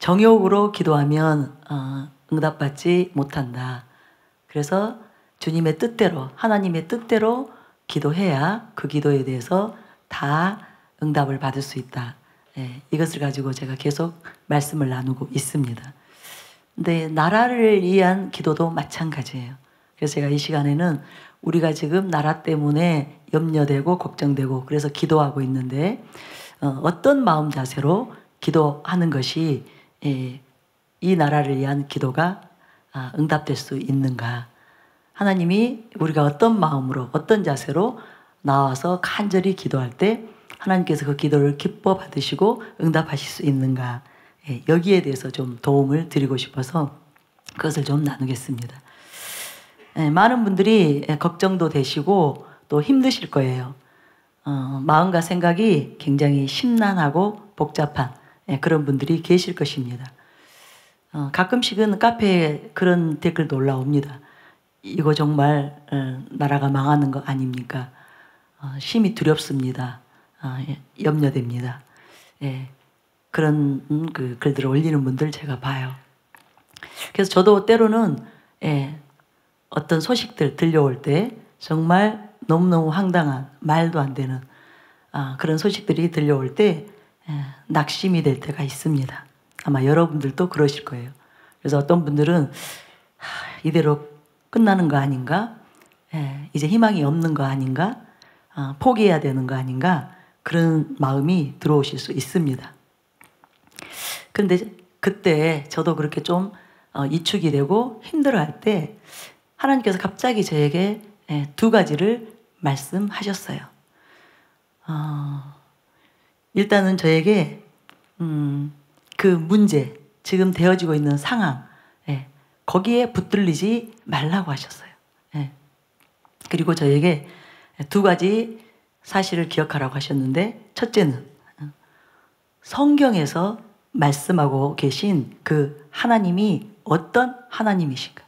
정욕으로 기도하면 응답받지 못한다. 그래서 주님의 뜻대로, 하나님의 뜻대로 기도해야 그 기도에 대해서 다 응답을 받을 수 있다. 예, 이것을 가지고 제가 계속 말씀을 나누고 있습니다. 근데 나라를 위한 기도도 마찬가지예요. 그래서 제가 이 시간에는 우리가 지금 나라 때문에 염려되고 걱정되고 그래서 기도하고 있는데 어떤 마음 자세로 기도하는 것이 이 나라를 위한 기도가 응답될 수 있는가. 하나님이 우리가 어떤 마음으로 어떤 자세로 나와서 간절히 기도할 때 하나님께서 그 기도를 기뻐 받으시고 응답하실 수 있는가. 여기에 대해서 좀 도움을 드리고 싶어서 그것을 좀 나누겠습니다. 많은 분들이 걱정도 되시고 또 힘드실 거예요. 마음과 생각이 굉장히 심란하고 복잡한 그런 분들이 계실 것입니다. 가끔씩은 카페에 그런 댓글도 올라옵니다. 이거 정말 나라가 망하는 거 아닙니까? 심히 두렵습니다. 염려됩니다. 그런 그 글들을 올리는 분들 제가 봐요. 그래서 저도 때로는 어떤 소식들 들려올 때 정말 너무너무 황당한 말도 안 되는 그런 소식들이 들려올 때 낙심이 될 때가 있습니다. 아마 여러분들도 그러실 거예요. 그래서 어떤 분들은 이대로 끝나는 거 아닌가? 이제 희망이 없는 거 아닌가? 포기해야 되는 거 아닌가? 그런 마음이 들어오실 수 있습니다. 그런데 그때 저도 그렇게 좀 이축이 되고 힘들어할 때 하나님께서 갑자기 저에게 두 가지를 말씀하셨어요. 일단은 저에게 그 문제, 지금 되어지고 있는 상황, 거기에 붙들리지 말라고 하셨어요. 그리고 저에게 두 가지 사실을 기억하라고 하셨는데, 첫째는 성경에서 말씀하고 계신 그 하나님이 어떤 하나님이신가,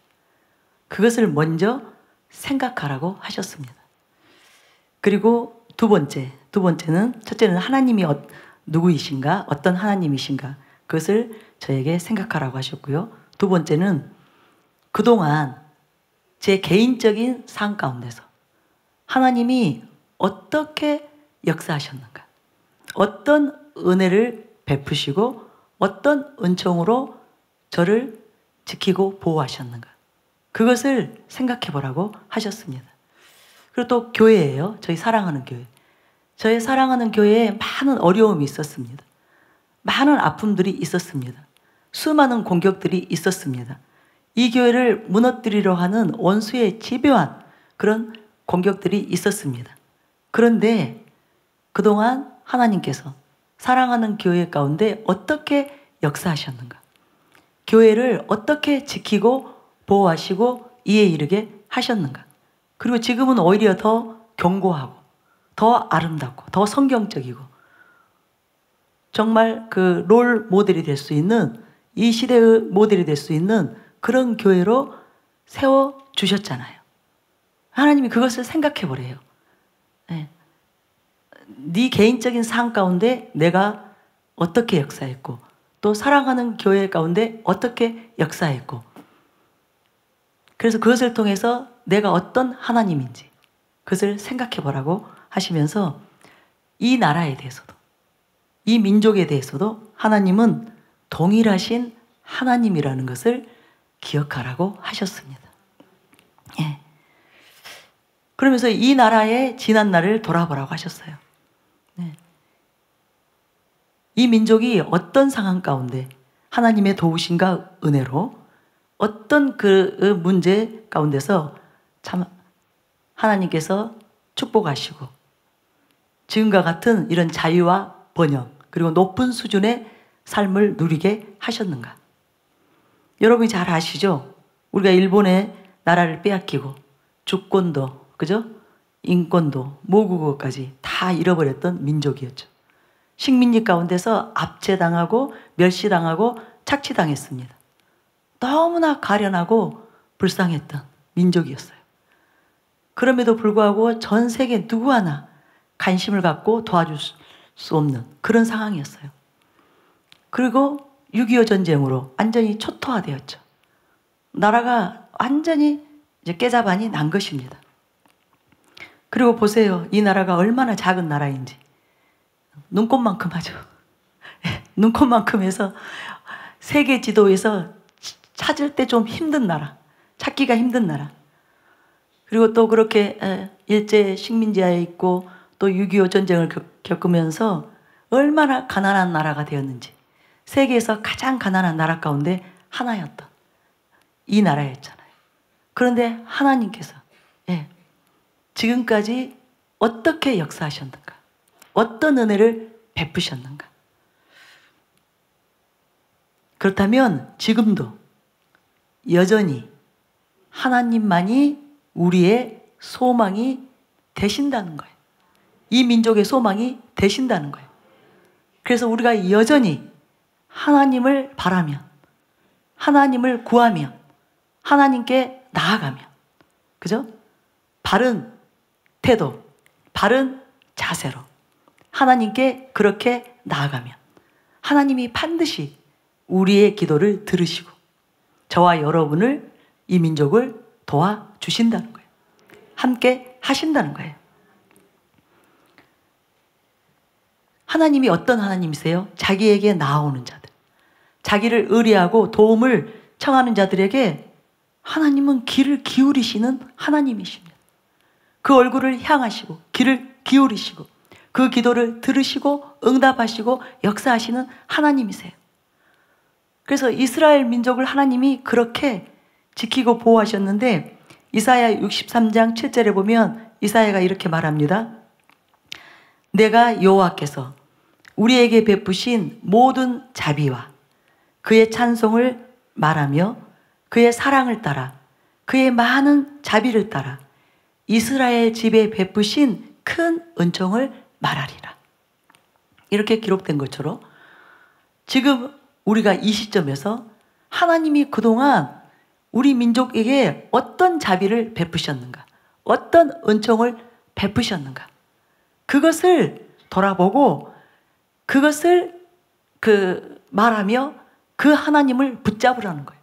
그것을 먼저 생각하라고 하셨습니다. 그리고 두 번째는, 첫째는 하나님이 누구이신가, 어떤 하나님이신가, 그것을 저에게 생각하라고 하셨고요. 두 번째는 그동안 제 개인적인 삶 가운데서 하나님이 어떻게 역사하셨는가, 어떤 은혜를 베푸시고 어떤 은총으로 저를 지키고 보호하셨는가, 그것을 생각해 보라고 하셨습니다. 그리고 또 교회예요. 저희 사랑하는 교회. 저희 사랑하는 교회에 많은 어려움이 있었습니다. 많은 아픔들이 있었습니다. 수많은 공격들이 있었습니다. 이 교회를 무너뜨리려 하는 원수의 집요한 그런 공격들이 있었습니다. 그런데 그동안 하나님께서 사랑하는 교회 가운데 어떻게 역사하셨는가, 교회를 어떻게 지키고 보호하시고 이에 이르게 하셨는가, 그리고 지금은 오히려 더 견고하고 더 아름답고 더 성경적이고 정말 그 롤 모델이 될 수 있는, 이 시대의 모델이 될 수 있는 그런 교회로 세워주셨잖아요. 하나님이 그것을 생각해 보래요. 네 개인적인 삶 가운데 내가 어떻게 역사했고, 또 사랑하는 교회 가운데 어떻게 역사했고, 그래서 그것을 통해서 내가 어떤 하나님인지 그것을 생각해 보라고 하시면서 이 나라에 대해서도 이 민족에 대해서도 하나님은 동일하신 하나님이라는 것을 기억하라고 하셨습니다. 그러면서 이 나라의 지난 날을 돌아보라고 하셨어요. 이 민족이 어떤 상황 가운데 하나님의 도우심과 은혜로 어떤 그 문제 가운데서 참 하나님께서 축복하시고 지금과 같은 이런 자유와 번영 그리고 높은 수준의 삶을 누리게 하셨는가. 여러분이 잘 아시죠? 우리가 일본의 나라를 빼앗기고 주권도, 그죠? 인권도, 모국어까지 다 잃어버렸던 민족이었죠. 식민지 가운데서 압제당하고 멸시당하고 착취당했습니다. 너무나 가련하고 불쌍했던 민족이었어요. 그럼에도 불구하고 전 세계 누구 하나 관심을 갖고 도와줄 수 없는 그런 상황이었어요. 그리고 6.25 전쟁으로 완전히 초토화되었죠. 나라가 완전히 이제 깨자반이 난 것입니다. 그리고 보세요. 이 나라가 얼마나 작은 나라인지. 눈꽃만큼 하죠. 눈꽃만큼 해서 세계 지도에서 찾을 때 좀 힘든 나라, 찾기가 힘든 나라. 그리고 또 그렇게 일제 식민지하에 있고 또 6.25 전쟁을 겪으면서 얼마나 가난한 나라가 되었는지, 세계에서 가장 가난한 나라 가운데 하나였던 이 나라였잖아요. 그런데 하나님께서 지금까지 어떻게 역사하셨는가, 어떤 은혜를 베푸셨는가. 그렇다면 지금도 여전히 하나님만이 우리의 소망이 되신다는 거예요. 이 민족의 소망이 되신다는 거예요. 그래서 우리가 여전히 하나님을 바라며, 하나님을 구하며, 하나님께 나아가며, 그죠? 바른 태도, 바른 자세로 하나님께 그렇게 나아가면 하나님이 반드시 우리의 기도를 들으시고 저와 여러분을, 이 민족을 도와주신다는 거예요. 함께 하신다는 거예요. 하나님이 어떤 하나님이세요? 자기에게 나아오는 자들, 자기를 의뢰하고 도움을 청하는 자들에게 하나님은 귀를 기울이시는 하나님이십니다. 그 얼굴을 향하시고 귀를 기울이시고 그 기도를 들으시고 응답하시고 역사하시는 하나님이세요. 그래서 이스라엘 민족을 하나님이 그렇게 지키고 보호하셨는데, 이사야 63장 7절에 보면 이사야가 이렇게 말합니다. 내가 여호와께서 우리에게 베푸신 모든 자비와 그의 찬송을 말하며 그의 사랑을 따라 그의 많은 자비를 따라 이스라엘 집에 베푸신 큰 은총을 말하리라. 이렇게 기록된 것처럼 지금 우리가 이 시점에서 하나님이 그동안 우리 민족에게 어떤 자비를 베푸셨는가, 어떤 은총을 베푸셨는가, 그것을 돌아보고 그것을 말하며 그 하나님을 붙잡으라는 거예요.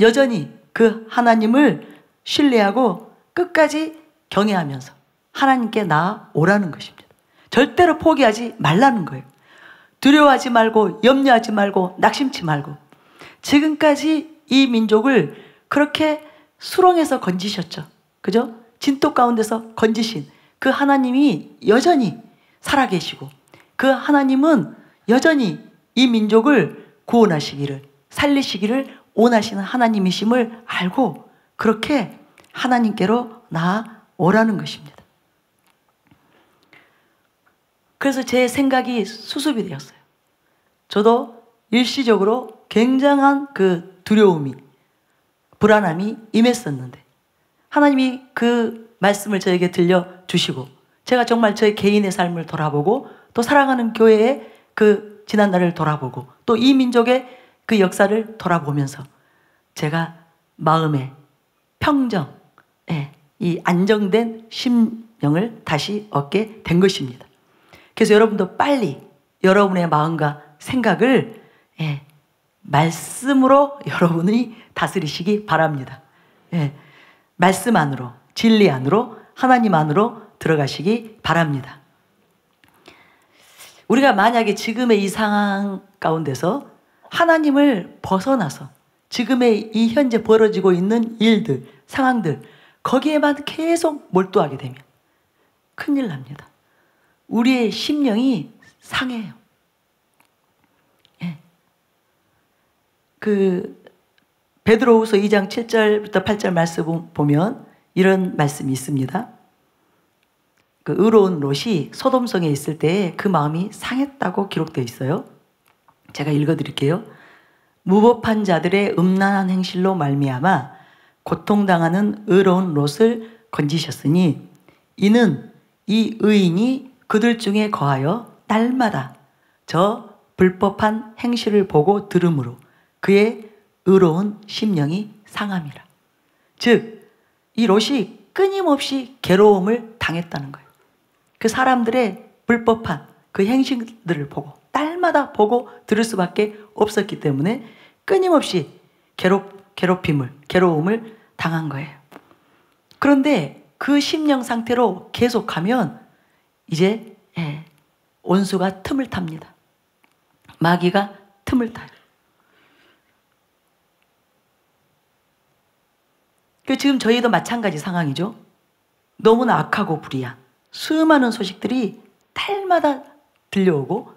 여전히 그 하나님을 신뢰하고 끝까지 경외하면서 하나님께 나아오라는 것입니다. 절대로 포기하지 말라는 거예요. 두려워하지 말고 염려하지 말고 낙심치 말고. 지금까지 이 민족을 그렇게 수렁에서 건지셨죠. 그죠? 진토 가운데서 건지신 그 하나님이 여전히 살아계시고 그 하나님은 여전히 이 민족을 구원하시기를, 살리시기를 원하시는 하나님이심을 알고 그렇게 하나님께로 나아오라는 것입니다. 그래서 제 생각이 수습이 되었어요. 저도 일시적으로 굉장한 그 두려움이, 불안함이 임했었는데 하나님이 그 말씀을 저에게 들려주시고 제가 정말 저의 개인의 삶을 돌아보고 또 사랑하는 교회의 그 지난날을 돌아보고 또 이 민족의 그 역사를 돌아보면서 제가 마음의 평정, 이 안정된 심령을 다시 얻게 된 것입니다. 그래서 여러분도 빨리 여러분의 마음과 생각을 말씀으로 여러분이 다스리시기 바랍니다. 말씀 안으로, 진리 안으로, 하나님 안으로 들어가시기 바랍니다. 우리가 만약에 지금의 이 상황 가운데서 하나님을 벗어나서 지금의 이 현재 벌어지고 있는 일들, 상황들, 거기에만 계속 몰두하게 되면 큰일 납니다. 우리의 심령이 상해요. 그 베드로후서 2장 7절부터 8절 말씀 보면 이런 말씀이 있습니다. 그 의로운 롯이 소돔성에 있을 때 그 마음이 상했다고 기록되어 있어요. 제가 읽어드릴게요. 무법한 자들의 음란한 행실로 말미암아 고통당하는 의로운 롯을 건지셨으니 이는 이 의인이 그들 중에 거하여 날마다 저 불법한 행실을 보고 들으므로 그의 의로운 심령이 상함이라. 즉, 이 롯이 끊임없이 괴로움을 당했다는 거예요. 그 사람들의 불법한 그 행실들을 보고 딸마다 보고 들을 수밖에 없었기 때문에 끊임없이 괴로움을 당한 거예요. 그런데 그 심령 상태로 계속하면 이제 원수가 틈을 탑니다. 마귀가 틈을 타요. 지금 저희도 마찬가지 상황이죠. 너무나 악하고 불의한 수많은 소식들이 달마다 들려오고,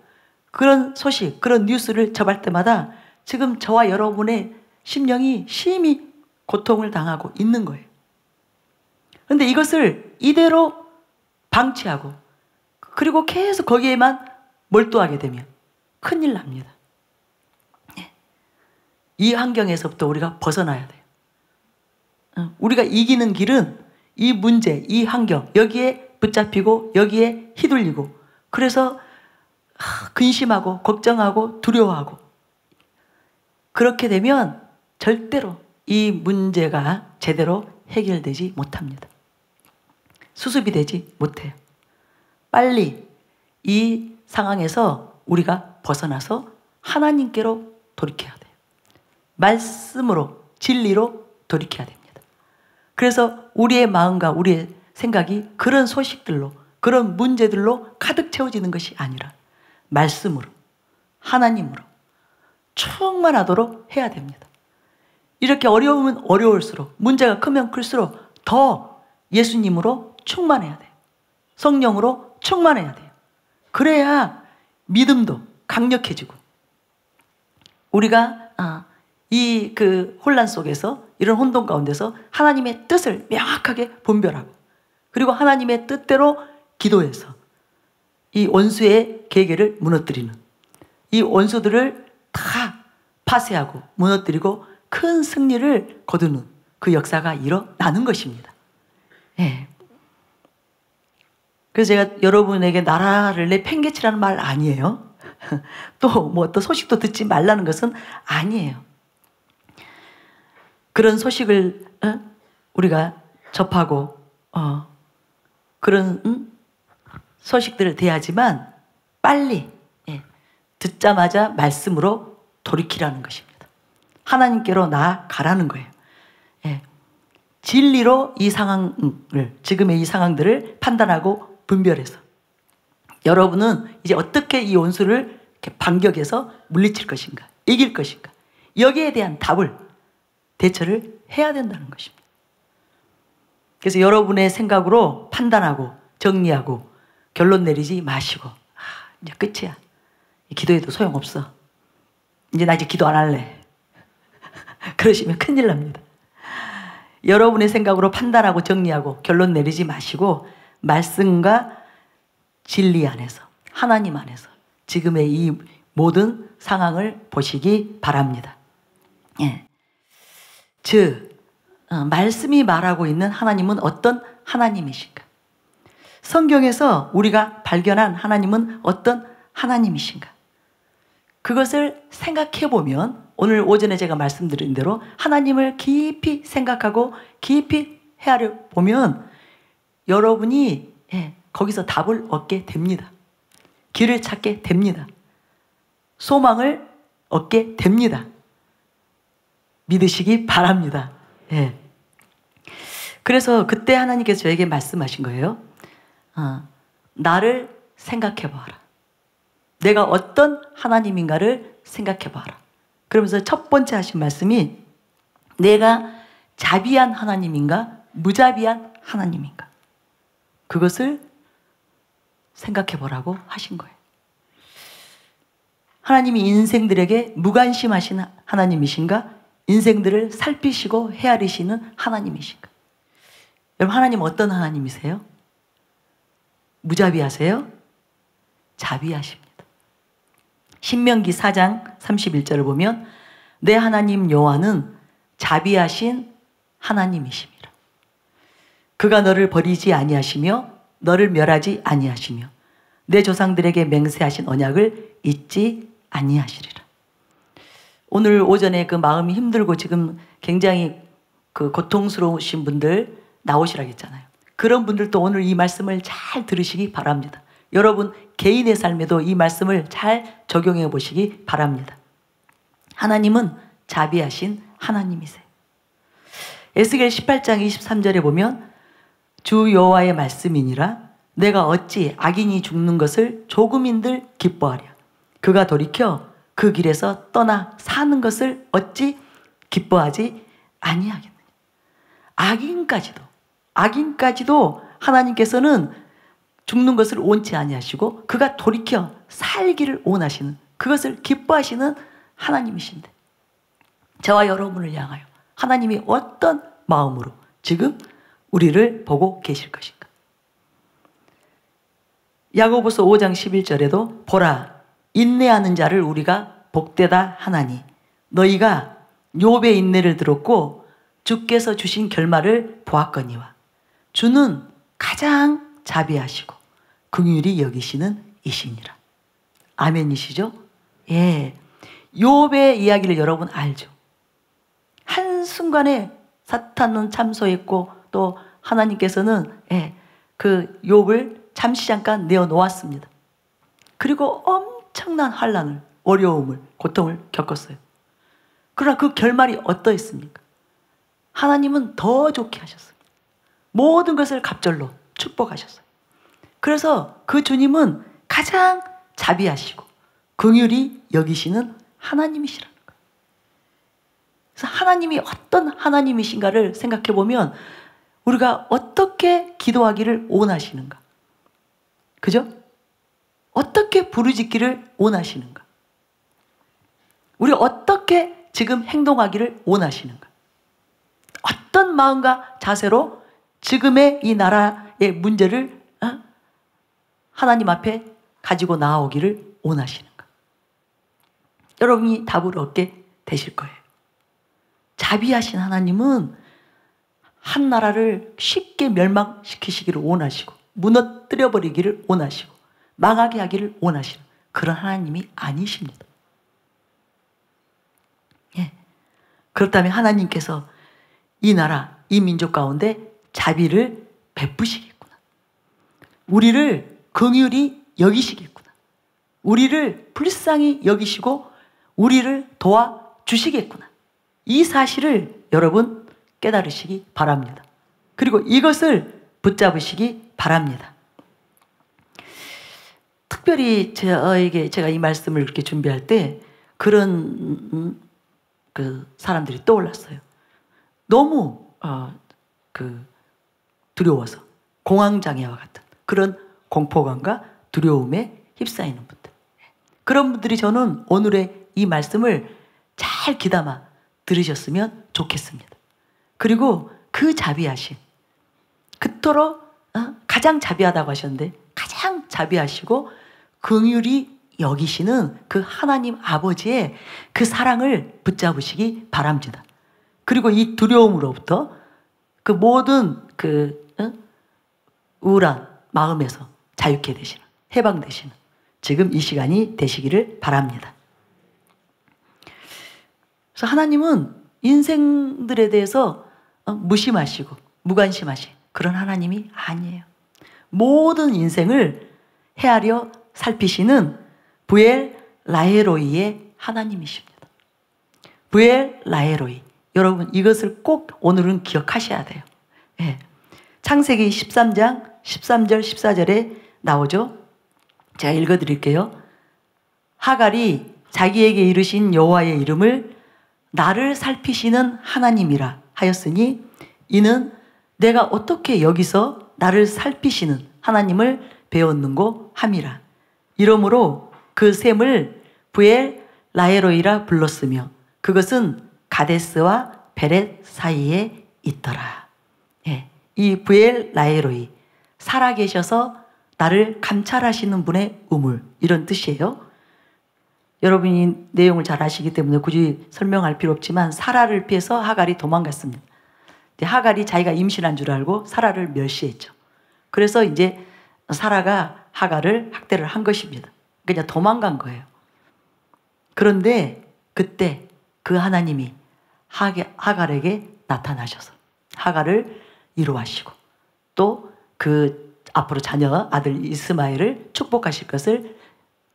그런 소식, 그런 뉴스를 접할 때마다 지금 저와 여러분의 심령이 심히 고통을 당하고 있는 거예요. 그런데 이것을 이대로 방치하고 그리고 계속 거기에만 몰두하게 되면 큰일 납니다. 이 환경에서부터 우리가 벗어나야 돼요. 우리가 이기는 길은 이 문제, 이 환경, 여기에 붙잡히고 여기에 휘둘리고, 그래서 근심하고 걱정하고 두려워하고, 그렇게 되면 절대로 이 문제가 제대로 해결되지 못합니다. 수습이 되지 못해요. 빨리 이 상황에서 우리가 벗어나서 하나님께로 돌이켜야 돼요. 말씀으로, 진리로 돌이켜야 됩니다. 그래서 우리의 마음과 우리의 생각이 그런 소식들로, 그런 문제들로 가득 채워지는 것이 아니라 말씀으로, 하나님으로 충만하도록 해야 됩니다. 이렇게 어려우면 어려울수록, 문제가 크면 클수록 더 예수님으로 충만해야 돼요. 성령으로 충만해야 돼요. 그래야 믿음도 강력해지고, 우리가 이 혼란 속에서, 이런 혼돈 가운데서 하나님의 뜻을 명확하게 분별하고, 그리고 하나님의 뜻대로 기도해서 이 원수의 계계를 무너뜨리는, 이 원수들을 다 파쇄하고 무너뜨리고 큰 승리를 거두는 그 역사가 일어나는 것입니다. 그래서 제가 여러분에게 나라를 내팽개치라는 말 아니에요. 또 소식도 듣지 말라는 것은 아니에요. 그런 소식을 우리가 접하고 그런 소식들을 대하지만 빨리 듣자마자 말씀으로 돌이키라는 것입니다. 하나님께로 나아가라는 거예요. 진리로 이 상황을, 지금의 이 상황들을 판단하고 분별해서 여러분은 이제 어떻게 이 원수를 이렇게 반격해서 물리칠 것인가, 이길 것인가, 여기에 대한 답을, 대처를 해야 된다는 것입니다. 그래서 여러분의 생각으로 판단하고 정리하고 결론 내리지 마시고, 이제 끝이야, 기도해도 소용없어, 이제 나 기도 안 할래 그러시면 큰일 납니다. 여러분의 생각으로 판단하고 정리하고 결론 내리지 마시고, 말씀과 진리 안에서, 하나님 안에서 지금의 이 모든 상황을 보시기 바랍니다. 즉, 말씀이 말하고 있는 하나님은 어떤 하나님이신가? 성경에서 우리가 발견한 하나님은 어떤 하나님이신가? 그것을 생각해 보면, 오늘 오전에 제가 말씀드린 대로 하나님을 깊이 생각하고 깊이 헤아려 보면 여러분이 거기서 답을 얻게 됩니다. 길을 찾게 됩니다. 소망을 얻게 됩니다. 믿으시기 바랍니다. 그래서 그때 하나님께서 저에게 말씀하신 거예요. 나를 생각해 봐라. 내가 어떤 하나님인가를 생각해 봐라. 그러면서 첫 번째 하신 말씀이, 내가 자비한 하나님인가 무자비한 하나님인가, 그것을 생각해 보라고 하신 거예요. 하나님이 인생들에게 무관심하신 하나님이신가, 인생들을 살피시고 헤아리시는 하나님이신가? 여러분, 하나님 어떤 하나님이세요? 무자비하세요? 자비하십니다. 신명기 4장 31절을 보면, 내 하나님 여호와는 자비하신 하나님이십니다. 그가 너를 버리지 아니하시며 너를 멸하지 아니하시며 내 조상들에게 맹세하신 언약을 잊지 아니하시리라. 오늘 오전에 그 마음이 힘들고 지금 굉장히 그 고통스러우신 분들 나오시라고 했잖아요. 그런 분들도 오늘 이 말씀을 잘 들으시기 바랍니다. 여러분 개인의 삶에도 이 말씀을 잘 적용해 보시기 바랍니다. 하나님은 자비하신 하나님이세요. 에스겔 18장 23절에 보면 주 여호와의 말씀이니라 내가 어찌 악인이 죽는 것을 조금인들 기뻐하랴. 그가 돌이켜 그 길에서 떠나 사는 것을 어찌 기뻐하지 아니하겠느냐. 악인까지도 하나님께서는 죽는 것을 원치 아니하시고 그가 돌이켜 살기를 원하시는, 그것을 기뻐하시는 하나님이신데, 저와 여러분을 향하여 하나님이 어떤 마음으로 지금 우리를 보고 계실 것인가. 야고보서 5장 11절에도 보라 인내하는 자를 우리가 복되다 하나니 너희가 욥의 인내를 들었고 주께서 주신 결말을 보았거니와 주는 가장 자비하시고 긍휼히 여기시는 이시니라. 아멘이시죠? 예. 욥의 이야기를 여러분 알죠? 한순간에 사탄은 참소했고 또 하나님께서는 그 욥을 잠시 잠깐 내어놓았습니다. 그리고 엄청난 환난을, 어려움을, 고통을 겪었어요. 그러나 그 결말이 어떠했습니까? 하나님은 더 좋게 하셨습니다. 모든 것을 갑절로 축복하셨어요. 그래서 그 주님은 가장 자비하시고 긍휼히 여기시는 하나님이시라는 거예요. 그래서 하나님이 어떤 하나님이신가를 생각해 보면 우리가 어떻게 기도하기를 원하시는가? 그죠? 어떻게 부르짖기를 원하시는가? 우리가 어떻게 지금 행동하기를 원하시는가? 어떤 마음과 자세로 지금의 이 나라의 문제를 하나님 앞에 가지고 나아오기를 원하시는가? 여러분이 답을 얻게 되실 거예요. 자비하신 하나님은 한 나라를 쉽게 멸망시키시기를 원하시고 무너뜨려 버리기를 원하시고 망하게 하기를 원하시는 그런 하나님이 아니십니다. 예. 그렇다면 하나님께서 이 나라, 이 민족 가운데 자비를 베푸시겠구나. 우리를 긍휼히 여기시겠구나. 우리를 불쌍히 여기시고 우리를 도와주시겠구나. 이 사실을 여러분 깨달으시기 바랍니다. 그리고 이것을 붙잡으시기 바랍니다. 특별히 제가 이 말씀을 이렇게 준비할 때 그런 그 사람들이 떠올랐어요. 너무 두려워서 공황장애와 같은 그런 공포감과 두려움에 휩싸이는 분들, 그런 분들이 저는 오늘의 이 말씀을 잘 귀담아 들으셨으면 좋겠습니다. 그리고 그 자비하신, 그토록 가장 자비하다고 하셨는데 가장 자비하시고 긍휼히 여기시는 그 하나님 아버지의 그 사랑을 붙잡으시기 바랍니다. 그리고 이 두려움으로부터 그 모든 우울한 마음에서 자유케 되시는, 해방되시는 지금 이 시간이 되시기를 바랍니다. 그래서 하나님은 인생들에 대해서 무심하시고 무관심하신 그런 하나님이 아니에요. 모든 인생을 헤아려 살피시는 부엘 라헤로이의 하나님이십니다. 부엘 라헤로이. 여러분 이것을 꼭 오늘은 기억하셔야 돼요. 예. 창세기 13장 13절 14절에 나오죠. 제가 읽어드릴게요. 하갈이 자기에게 이르신 여호와의 이름을 나를 살피시는 하나님이라 하였으니 이는 내가 어떻게 여기서 나를 살피시는 하나님을 배웠는고 함이라. 이러므로 그 셈을 부엘 라헤로이라 불렀으며 그것은 가데스와 베렛 사이에 있더라. 예, 이 부엘 라헤로이, 살아계셔서 나를 감찰하시는 분의 우물, 이런 뜻이에요. 여러분이 내용을 잘 아시기 때문에 굳이 설명할 필요 없지만 사라를 피해서 하갈이 도망갔습니다. 하갈이 자기가 임신한 줄 알고 사라를 멸시했죠. 그래서 이제 사라가 하갈을 학대를 한 것입니다. 그냥 도망간 거예요. 그런데 그때 그 하나님이 하갈에게 나타나셔서 하갈을 위로하시고 또 그 앞으로 자녀 아들 이스마엘을 축복하실 것을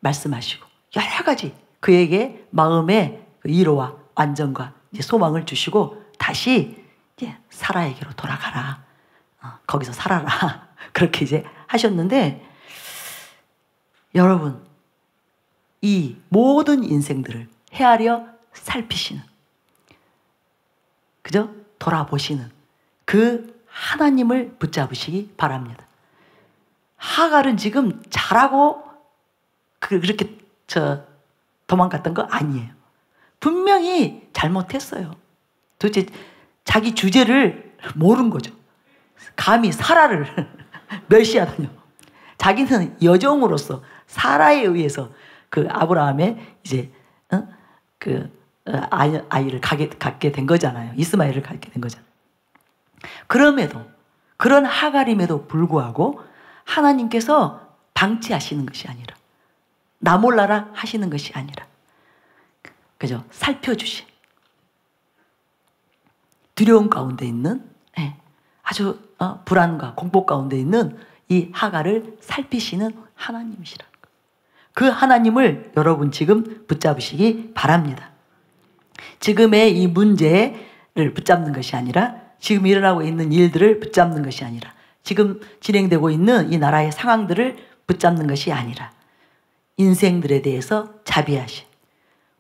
말씀하시고 여러 가지 그에게 마음의 위로와 안정과 이제 소망을 주시고 다시 이제 사라에게로 돌아가라. 거기서 살아라. 그렇게 이제 하셨는데 여러분 이 모든 인생들을 헤아려 살피시는 그죠? 돌아보시는 그 하나님을 붙잡으시기 바랍니다. 하갈은 지금 잘하고 그렇게 도망갔던 거 아니에요. 분명히 잘못했어요. 도대체 자기 주제를 모른 거죠. 감히 사라를 멸시하다뇨. 자기는 여종으로서 사라에 의해서 그 아브라함의 이제 아이를 갖게 된 거잖아요. 이스마엘을 갖게 된 거잖아요. 그럼에도 그런 하갈임에도 불구하고 하나님께서 방치하시는 것이 아니라 나 몰라라 하시는 것이 아니라 그죠? 살펴주신 두려움 가운데 있는 아주 불안과 공포 가운데 있는 이 하갈을 살피시는 하나님이시라는 것. 그 하나님을 여러분 지금 붙잡으시기 바랍니다. 지금의 이 문제를 붙잡는 것이 아니라 지금 일어나고 있는 일들을 붙잡는 것이 아니라 지금 진행되고 있는 이 나라의 상황들을 붙잡는 것이 아니라 인생들에 대해서 자비하신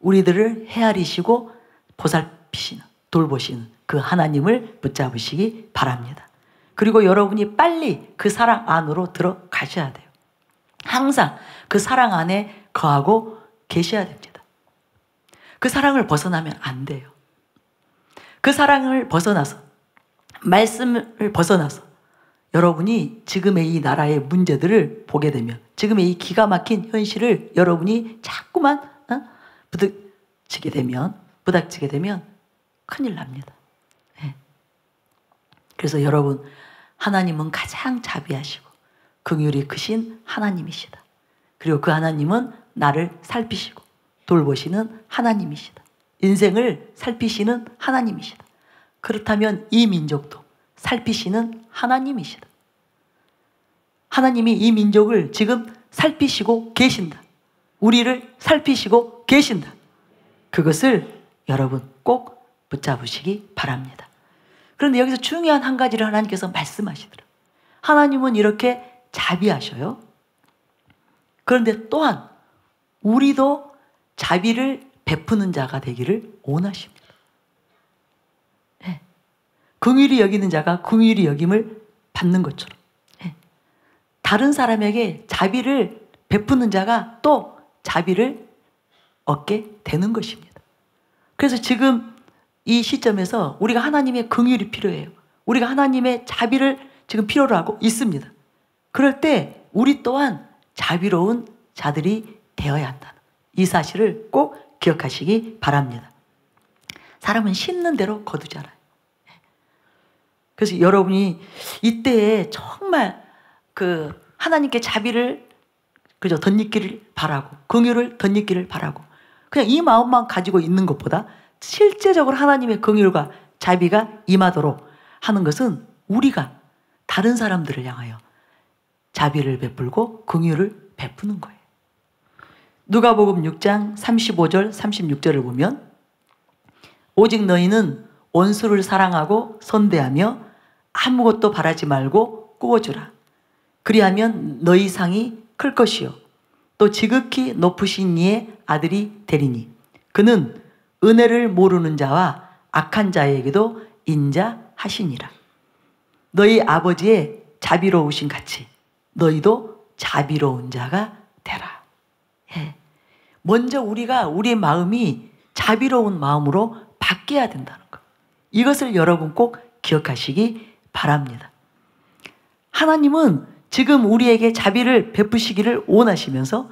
우리들을 헤아리시고 보살피시는 돌보시는 그 하나님을 붙잡으시기 바랍니다. 그리고 여러분이 빨리 그 사랑 안으로 들어가셔야 돼요. 항상 그 사랑 안에 거하고 계셔야 됩니다. 그 사랑을 벗어나면 안 돼요. 그 사랑을 벗어나서 말씀을 벗어나서 여러분이 지금의 이 나라의 문제들을 보게 되면 지금의 이 기가 막힌 현실을 여러분이 자꾸만 부닥치게 되면 큰일 납니다. 그래서 여러분 하나님은 가장 자비하시고 긍휼이 크신 하나님이시다. 그리고 그 하나님은 나를 살피시고 돌보시는 하나님이시다. 인생을 살피시는 하나님이시다. 그렇다면 이 민족도 살피시는 하나님이시다. 하나님이 이 민족을 지금 살피시고 계신다. 우리를 살피시고 계신다. 그것을 여러분 꼭 붙잡으시기 바랍니다. 그런데 여기서 중요한 한 가지를 하나님께서 말씀하시더라고요. 하나님은 이렇게 자비하셔요. 그런데 또한 우리도 자비를 베푸는 자가 되기를 원하십니다. 네. 긍휼히 여기는 자가 긍휼히 여김을 받는 것처럼 다른 사람에게 자비를 베푸는 자가 또 자비를 얻게 되는 것입니다. 그래서 지금 이 시점에서 우리가 하나님의 긍휼이 필요해요. 우리가 하나님의 자비를 지금 필요로 하고 있습니다. 그럴 때 우리 또한 자비로운 자들이 되어야 한다는 이 사실을 꼭 기억하시기 바랍니다. 사람은 심는 대로 거두잖아요. 그래서 여러분이 이때에 정말 하나님께 자비를 그저 덧입기를 바라고 긍휼을 덧입기를 바라고 그냥 이 마음만 가지고 있는 것보다 실제적으로 하나님의 긍휼과 자비가 임하도록 하는 것은 우리가 다른 사람들을 향하여 자비를 베풀고 긍휼을 베푸는 거예요. 누가복음 6장 35절 36절을 보면 오직 너희는 원수를 사랑하고 선대하며 아무것도 바라지 말고 꾸어주라. 그리하면 너희 상이 클 것이요 또 지극히 높으신 이의 아들이 되리니 그는 은혜를 모르는 자와 악한 자에게도 인자하시니라. 너희 아버지의 자비로우신 같이 너희도 자비로운 자가 되라. 먼저 우리가 우리의 마음이 자비로운 마음으로 바뀌어야 된다는 것. 이것을 여러분 꼭 기억하시기 바랍니다. 하나님은 지금 우리에게 자비를 베푸시기를 원하시면서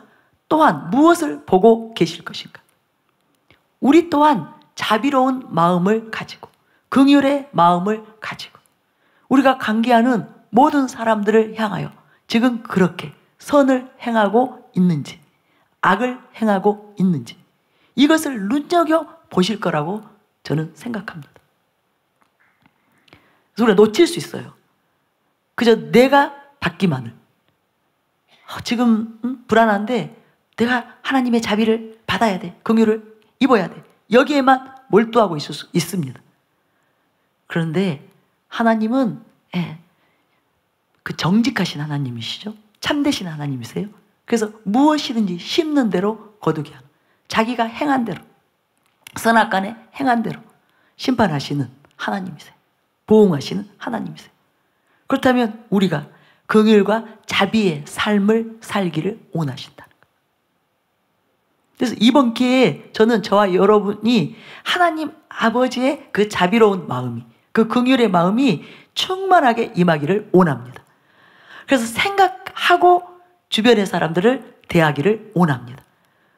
또한 무엇을 보고 계실 것인가? 우리 또한 자비로운 마음을 가지고 긍휼의 마음을 가지고 우리가 관계하는 모든 사람들을 향하여 지금 그렇게 선을 행하고 있는지 악을 행하고 있는지 이것을 눈여겨보실 거라고 저는 생각합니다. 그래서 우리가 놓칠 수 있어요. 그저 내가 받기만을. 지금 불안한데 내가 하나님의 자비를 받아야 돼. 긍휼을 입어야 돼. 여기에만 몰두하고 있을 수 있습니다. 그런데 하나님은 그 정직하신 하나님이시죠. 참되신 하나님이세요. 그래서 무엇이든지 심는 대로 거두게 하는, 자기가 행한 대로, 선악간에 행한 대로 심판하시는 하나님이세요. 보응하시는 하나님이세요. 그렇다면 우리가 긍휼과 자비의 삶을 살기를 원하신다는 거예요. 그래서 이번 기회에 저는 저와 여러분이 하나님 아버지의 그 자비로운 마음이, 그 긍휼의 마음이 충만하게 임하기를 원합니다. 그래서 생각하고 주변의 사람들을 대하기를 원합니다.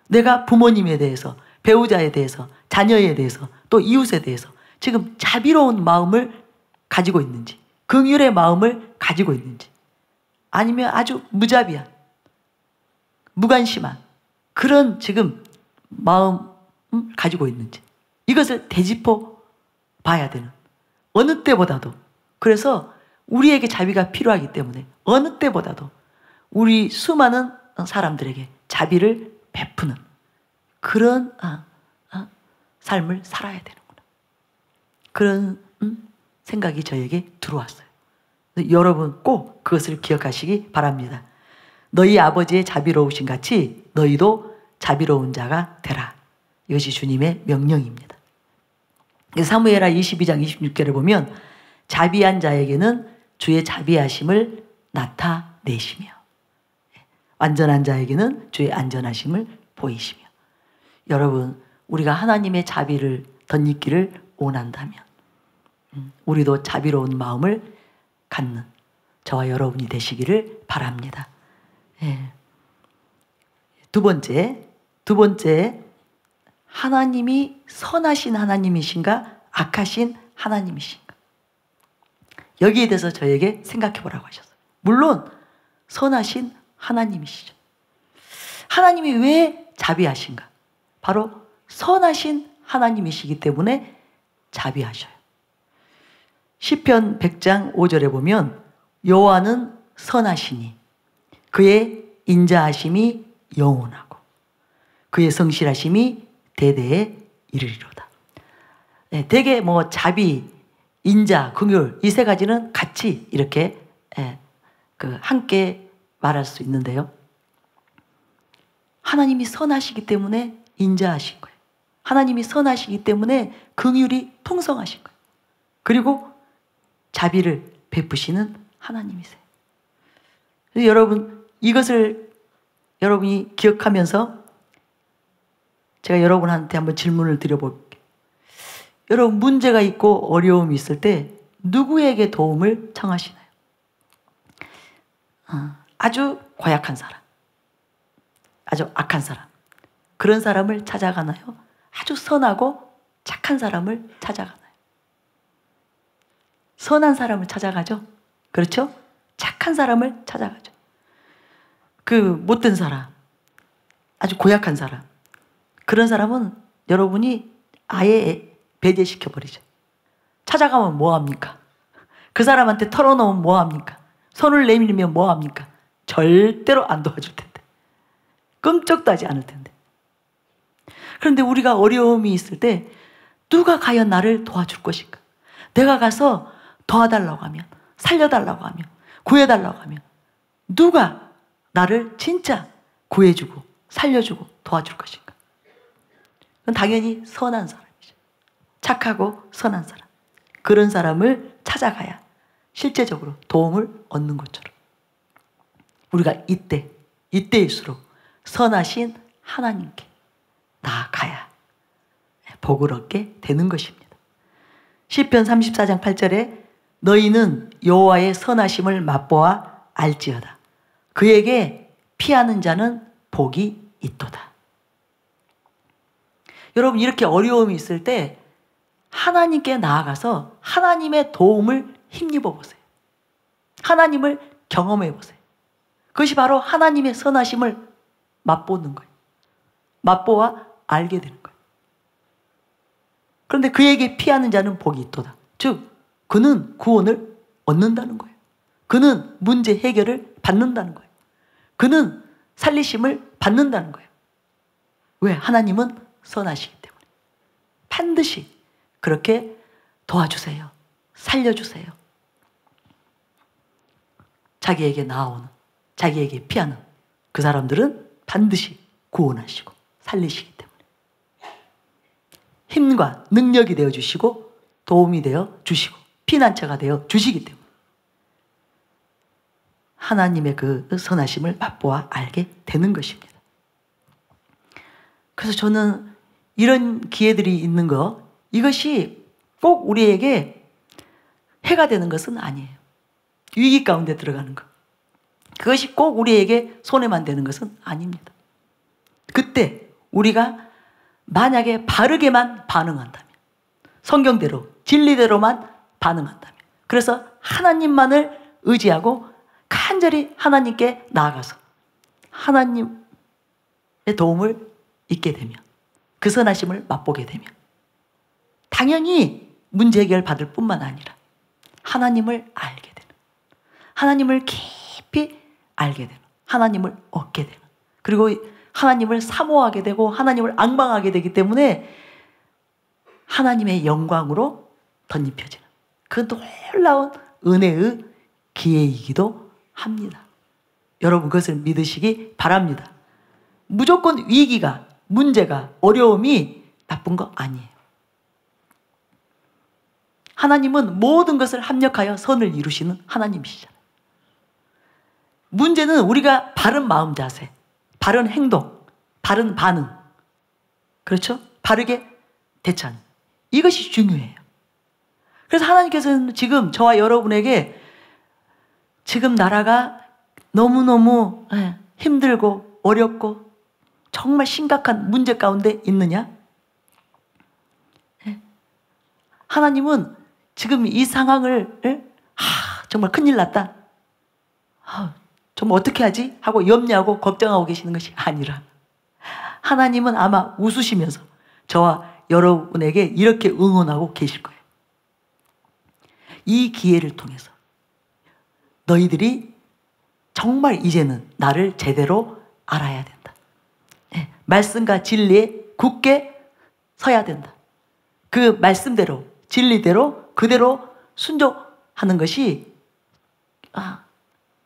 내가 부모님에 대해서, 배우자에 대해서, 자녀에 대해서, 또 이웃에 대해서 지금 자비로운 마음을 가지고 있는지, 긍휼의 마음을 가지고 있는지, 아니면 아주 무자비한, 무관심한 그런 지금 마음을 가지고 있는지, 이것을 되짚어 봐야 되는, 어느 때보다도. 그래서 우리에게 자비가 필요하기 때문에 어느 때보다도 우리 수많은 사람들에게 자비를 베푸는 그런 삶을 살아야 되는구나. 그런 생각이 저에게 들어왔어요. 여러분 꼭 그것을 기억하시기 바랍니다. 너희 아버지의 자비로우신 같이 너희도 자비로운 자가 되라. 이것이 주님의 명령입니다. 사무엘하 22장 26절에 보면 자비한 자에게는 주의 자비하심을 나타내시며 완전한 자에게는 주의 안전하심을 보이시며. 여러분, 우리가 하나님의 자비를 덧입기를 원한다면 우리도 자비로운 마음을 갖는 저와 여러분이 되시기를 바랍니다. 두 번째, 하나님이 선하신 하나님이신가 악하신 하나님이신가, 여기에 대해서 저에게 생각해 보라고 하셨어요. 물론 선하신 하나님이시죠. 하나님이 왜 자비하신가? 바로 선하신 하나님이시기 때문에 자비하셔요. 시편 100장 5절에 보면 여호와는 선하시니 그의 인자하심이 영원하고 그의 성실하심이 대대에 이르리로다. 대개 자비, 인자, 긍휼 이 세 가지는 같이 이렇게 함께 말할 수 있는데요. 하나님이 선하시기 때문에 인자하신 거예요. 하나님이 선하시기 때문에 긍휼이 풍성하신 거예요. 그리고 자비를 베푸시는 하나님이세요. 그래서 여러분, 이것을 여러분이 기억하면서 제가 여러분한테 한번 질문을 드려볼게요. 여러분, 문제가 있고 어려움이 있을 때 누구에게 도움을 청하시나요? 아주 고약한 사람, 아주 악한 사람, 그런 사람을 찾아가나요? 아주 선하고 착한 사람을 찾아가나요? 선한 사람을 찾아가죠. 그렇죠? 착한 사람을 찾아가죠. 그 못된 사람, 아주 고약한 사람, 그런 사람은 여러분이 아예 배제시켜버리죠. 찾아가면 뭐합니까? 그 사람한테 털어놓으면 뭐합니까? 손을 내밀면 뭐합니까? 절대로 안 도와줄 텐데, 끔찍도 하지 않을 텐데. 그런데 우리가 어려움이 있을 때 누가 과연 나를 도와줄 것인가? 내가 가서 도와달라고 하면, 살려달라고 하면, 구해달라고 하면 누가 나를 진짜 구해주고 살려주고 도와줄 것인가? 그건 당연히 선한 사람이죠. 착하고 선한 사람, 그런 사람을 찾아가야 실제적으로 도움을 얻는 것처럼 우리가 이때일수록 선하신 하나님께 나아가야 복을 얻게 되는 것입니다. 시편 34장 8절에 너희는 여호와의 선하심을 맛보아 알지어다. 그에게 피하는 자는 복이 있도다. 여러분, 이렇게 어려움이 있을 때 하나님께 나아가서 하나님의 도움을 힘입어 보세요. 하나님을 경험해 보세요. 그것이 바로 하나님의 선하심을 맛보는 거예요. 맛보아 알게 되는 거예요. 그런데 그에게 피하는 자는 복이 있도다. 즉 그는 구원을 얻는다는 거예요. 그는 문제 해결을 받는다는 거예요. 그는 살리심을 받는다는 거예요. 왜? 하나님은 선하시기 때문에. 반드시 그렇게 도와주세요. 살려주세요. 자기에게 나아오는, 자기에게 피하는 그 사람들은 반드시 구원하시고 살리시기 때문에. 힘과 능력이 되어주시고 도움이 되어 주시고 피난처가 되어 주시기 때문에 하나님의 그 선하심을 맛보아 알게 되는 것입니다. 그래서 저는 이런 기회들이 있는 거, 이것이 꼭 우리에게 해가 되는 것은 아니에요. 위기 가운데 들어가는 것, 그것이 꼭 우리에게 손해만 되는 것은 아닙니다. 그때 우리가 만약에 바르게만 반응한다면, 성경대로 진리대로만 반응한다면, 그래서 하나님만을 의지하고 간절히 하나님께 나아가서 하나님의 도움을 잊게 되면, 그 선하심을 맛보게 되면 당연히 문제 해결 받을 뿐만 아니라 하나님을 알게 되는, 하나님을 깊이 알게 되는, 하나님을 얻게 되는, 그리고 하나님을 사모하게 되고 하나님을 앙망하게 되기 때문에 하나님의 영광으로 덧입혀지는 그 놀라운 은혜의 기회이기도 합니다. 여러분 그것을 믿으시기 바랍니다. 무조건 위기가, 문제가, 어려움이 나쁜 거 아니에요. 하나님은 모든 것을 합력하여 선을 이루시는 하나님이시잖아요. 문제는 우리가 바른 마음 자세, 바른 행동, 바른 반응, 그렇죠? 바르게 대처하는, 이것이 중요해요. 그래서 하나님께서는 지금 저와 여러분에게 지금 나라가 너무너무 힘들고 어렵고 정말 심각한 문제 가운데 있느냐? 하나님은 지금 이 상황을 정말 큰일 났다, 정말 어떻게 하지? 하고 염려하고 걱정하고 계시는 것이 아니라 하나님은 아마 웃으시면서 저와 여러분에게 이렇게 응원하고 계실 거예요. 이 기회를 통해서 너희들이 정말 이제는 나를 제대로 알아야 된다. 말씀과 진리에 굳게 서야 된다. 그 말씀대로, 진리대로 그대로 순종하는 것이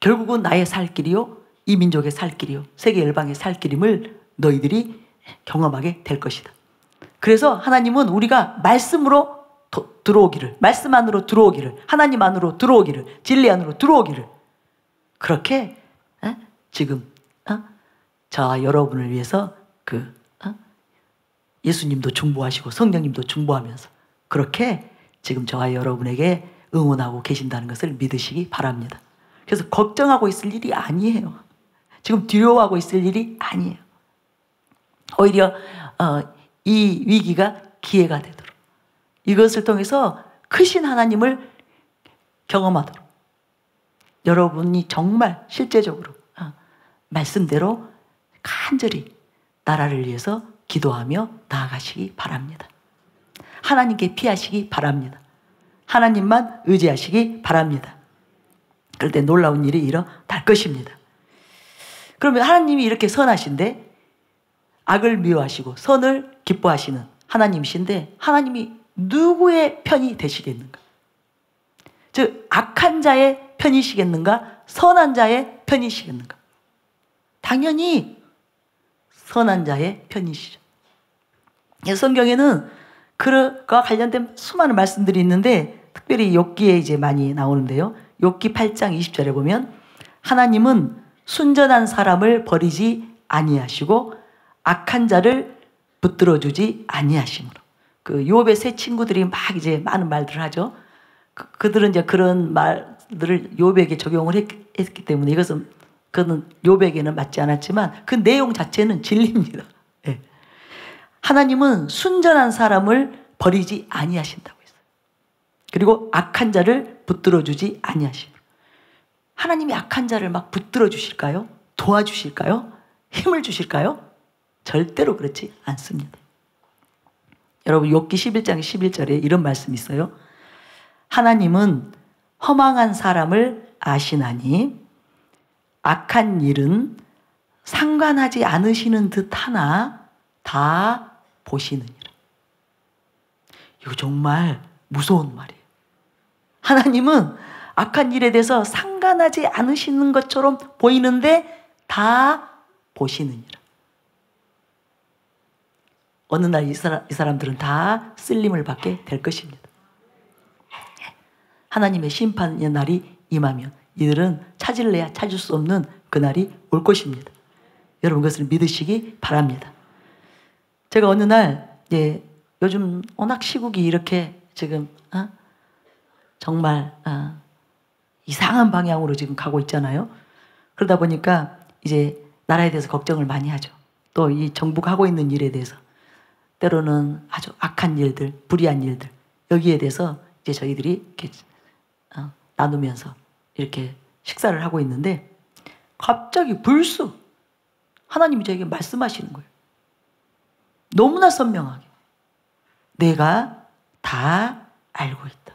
결국은 나의 살 길이요, 이 민족의 살 길이요, 세계 열방의 살 길임을 너희들이 경험하게 될 것이다. 그래서 하나님은 우리가 말씀으로 들어오기를, 말씀 안으로 들어오기를, 하나님 안으로 들어오기를, 진리 안으로 들어오기를, 그렇게 지금 저와 여러분을 위해서 예수님도 중보하시고 성령님도 중보하면서 그렇게 지금 저와 여러분에게 응원하고 계신다는 것을 믿으시기 바랍니다. 그래서 걱정하고 있을 일이 아니에요. 지금 두려워하고 있을 일이 아니에요. 오히려 이 위기가 기회가 되도록, 이것을 통해서 크신 하나님을 경험하도록 여러분이 정말 실제적으로 말씀대로 간절히 나라를 위해서 기도하며 나아가시기 바랍니다. 하나님께 피하시기 바랍니다. 하나님만 의지하시기 바랍니다. 그럴 때 놀라운 일이 일어날 것입니다. 그러면 하나님이 이렇게 선하신데 악을 미워하시고 선을 기뻐하시는 하나님이신데 하나님이 누구의 편이 되시겠는가? 즉 악한 자의 편이시겠는가? 선한 자의 편이시겠는가? 당연히 선한 자의 편이시죠. 성경에는 그와 관련된 수많은 말씀들이 있는데 특별히 욥기에 이제 많이 나오는데요. 욥기 8장 20절에 보면 하나님은 순전한 사람을 버리지 아니하시고 악한 자를 붙들어 주지 아니하심으로. 그 욥의 세 친구들이 막 이제 많은 말들을 하죠. 그들은 이제 그런 말들을 욥에게 적용을 했기 때문에 그는 욥에게는 맞지 않았지만 그 내용 자체는 진리입니다. 네. 하나님은 순전한 사람을 버리지 아니하신다고 했어요. 그리고 악한 자를 붙들어 주지 아니하심으로. 하나님이 악한 자를 막 붙들어 주실까요? 도와주실까요? 힘을 주실까요? 절대로 그렇지 않습니다. 여러분 욥기 11장 11절에 이런 말씀이 있어요. 하나님은 허망한 사람을 아시나니 악한 일은 상관하지 않으시는 듯 하나 다 보시느니라. 이거 정말 무서운 말이에요. 하나님은 악한 일에 대해서 상관하지 않으시는 것처럼 보이는데 다 보시느니라. 어느 날 이 사람들은 다 쓸림을 받게 될 것입니다. 하나님의 심판의 날이 임하면 이들은 찾을래야 찾을 수 없는 그날이 올 것입니다. 여러분 그것을 믿으시기 바랍니다. 제가 어느 날 요즘 워낙 시국이 이렇게 지금 정말 이상한 방향으로 지금 가고 있잖아요. 그러다 보니까 이제 나라에 대해서 걱정을 많이 하죠. 또 이 정부가 하고 있는 일에 대해서 때로는 아주 악한 일들, 불의한 일들 여기에 대해서 이제 저희들이 이렇게 나누면서 이렇게 식사를 하고 있는데 갑자기 불쑥 하나님이 저에게 말씀하시는 거예요. 너무나 선명하게. 내가 다 알고 있다.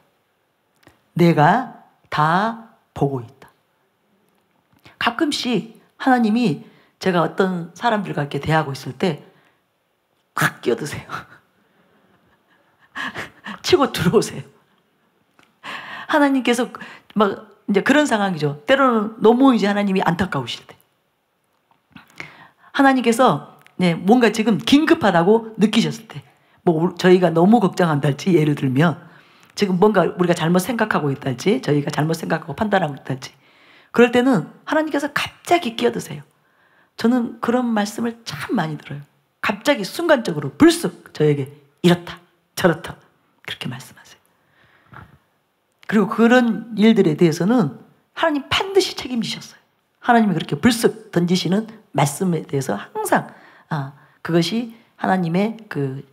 내가 다 보고 있다. 가끔씩 하나님이 제가 어떤 사람들과 이렇게 대하고 있을 때 확 끼어드세요. 치고 들어오세요. 하나님께서 막 이제 그런 상황이죠. 때로는 너무 이제 하나님이 안타까우실 때. 하나님께서 뭔가 지금 긴급하다고 느끼셨을 때, 뭐 저희가 너무 걱정한달지 예를 들면 지금 뭔가 우리가 잘못 생각하고 있달지 저희가 잘못 생각하고 판단하고 있달지 그럴 때는 하나님께서 갑자기 끼어드세요. 저는 그런 말씀을 참 많이 들어요. 갑자기 순간적으로 불쑥 저에게 이렇다 저렇다 그렇게 말씀하세요. 그리고 그런 일들에 대해서는 하나님 반드시 책임지셨어요. 하나님이 그렇게 불쑥 던지시는 말씀에 대해서 항상 그것이 하나님의 그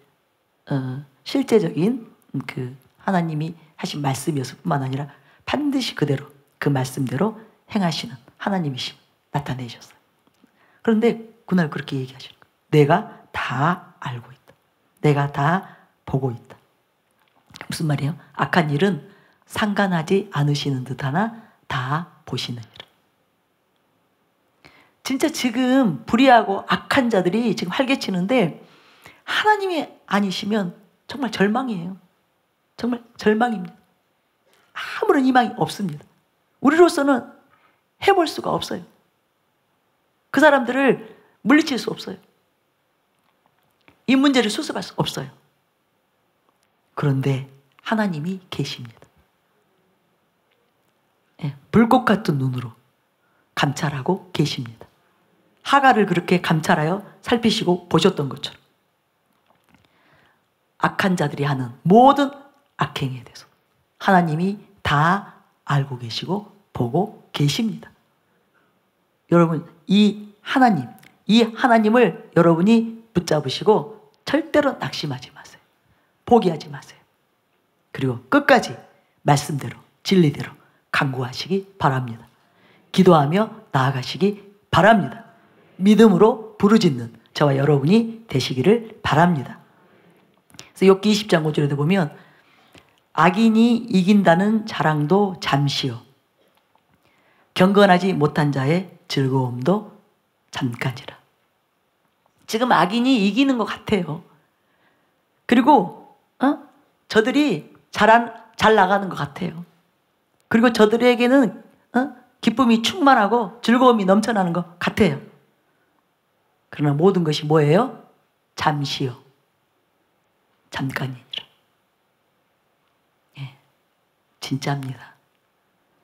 실제적인 그 하나님이 하신 말씀이었을 뿐만 아니라 반드시 그대로 그 말씀대로 행하시는 하나님이심 나타내셨어요. 그런데 그날 그렇게 얘기하시는 거예요. 내가 다 알고 있다. 내가 다 보고 있다. 무슨 말이에요? 악한 일은 상관하지 않으시는 듯 하나 다 보시는 일. 진짜 지금 불의하고 악한 자들이 지금 활개치는데 하나님이 아니시면 정말 절망이에요. 정말 절망입니다. 아무런 희망이 없습니다. 우리로서는 해볼 수가 없어요. 그 사람들을 물리칠 수 없어요. 이 문제를 수습할 수 없어요. 그런데 하나님이 계십니다. 불꽃 같은 눈으로 감찰하고 계십니다. 하갈을 그렇게 감찰하여 살피시고 보셨던 것처럼 악한 자들이 하는 모든 악행에 대해서 하나님이 다 알고 계시고 보고 계십니다. 여러분 이 하나님을 여러분이 붙잡으시고 절대로 낙심하지 마세요. 포기하지 마세요. 그리고 끝까지 말씀대로 진리대로 간구하시기 바랍니다. 기도하며 나아가시기 바랍니다. 믿음으로 부르짖는 저와 여러분이 되시기를 바랍니다. 그래서 욥기 20장 5절에도 보면 악인이 이긴다는 자랑도 잠시요 경건하지 못한 자의 즐거움도 잠깐이라. 지금 악인이 이기는 것 같아요. 그리고 저들이 잘 나가는 것 같아요. 그리고 저들에게는 기쁨이 충만하고 즐거움이 넘쳐나는 것 같아요. 그러나 모든 것이 뭐예요? 잠시요 잠깐이니라. 진짜입니다.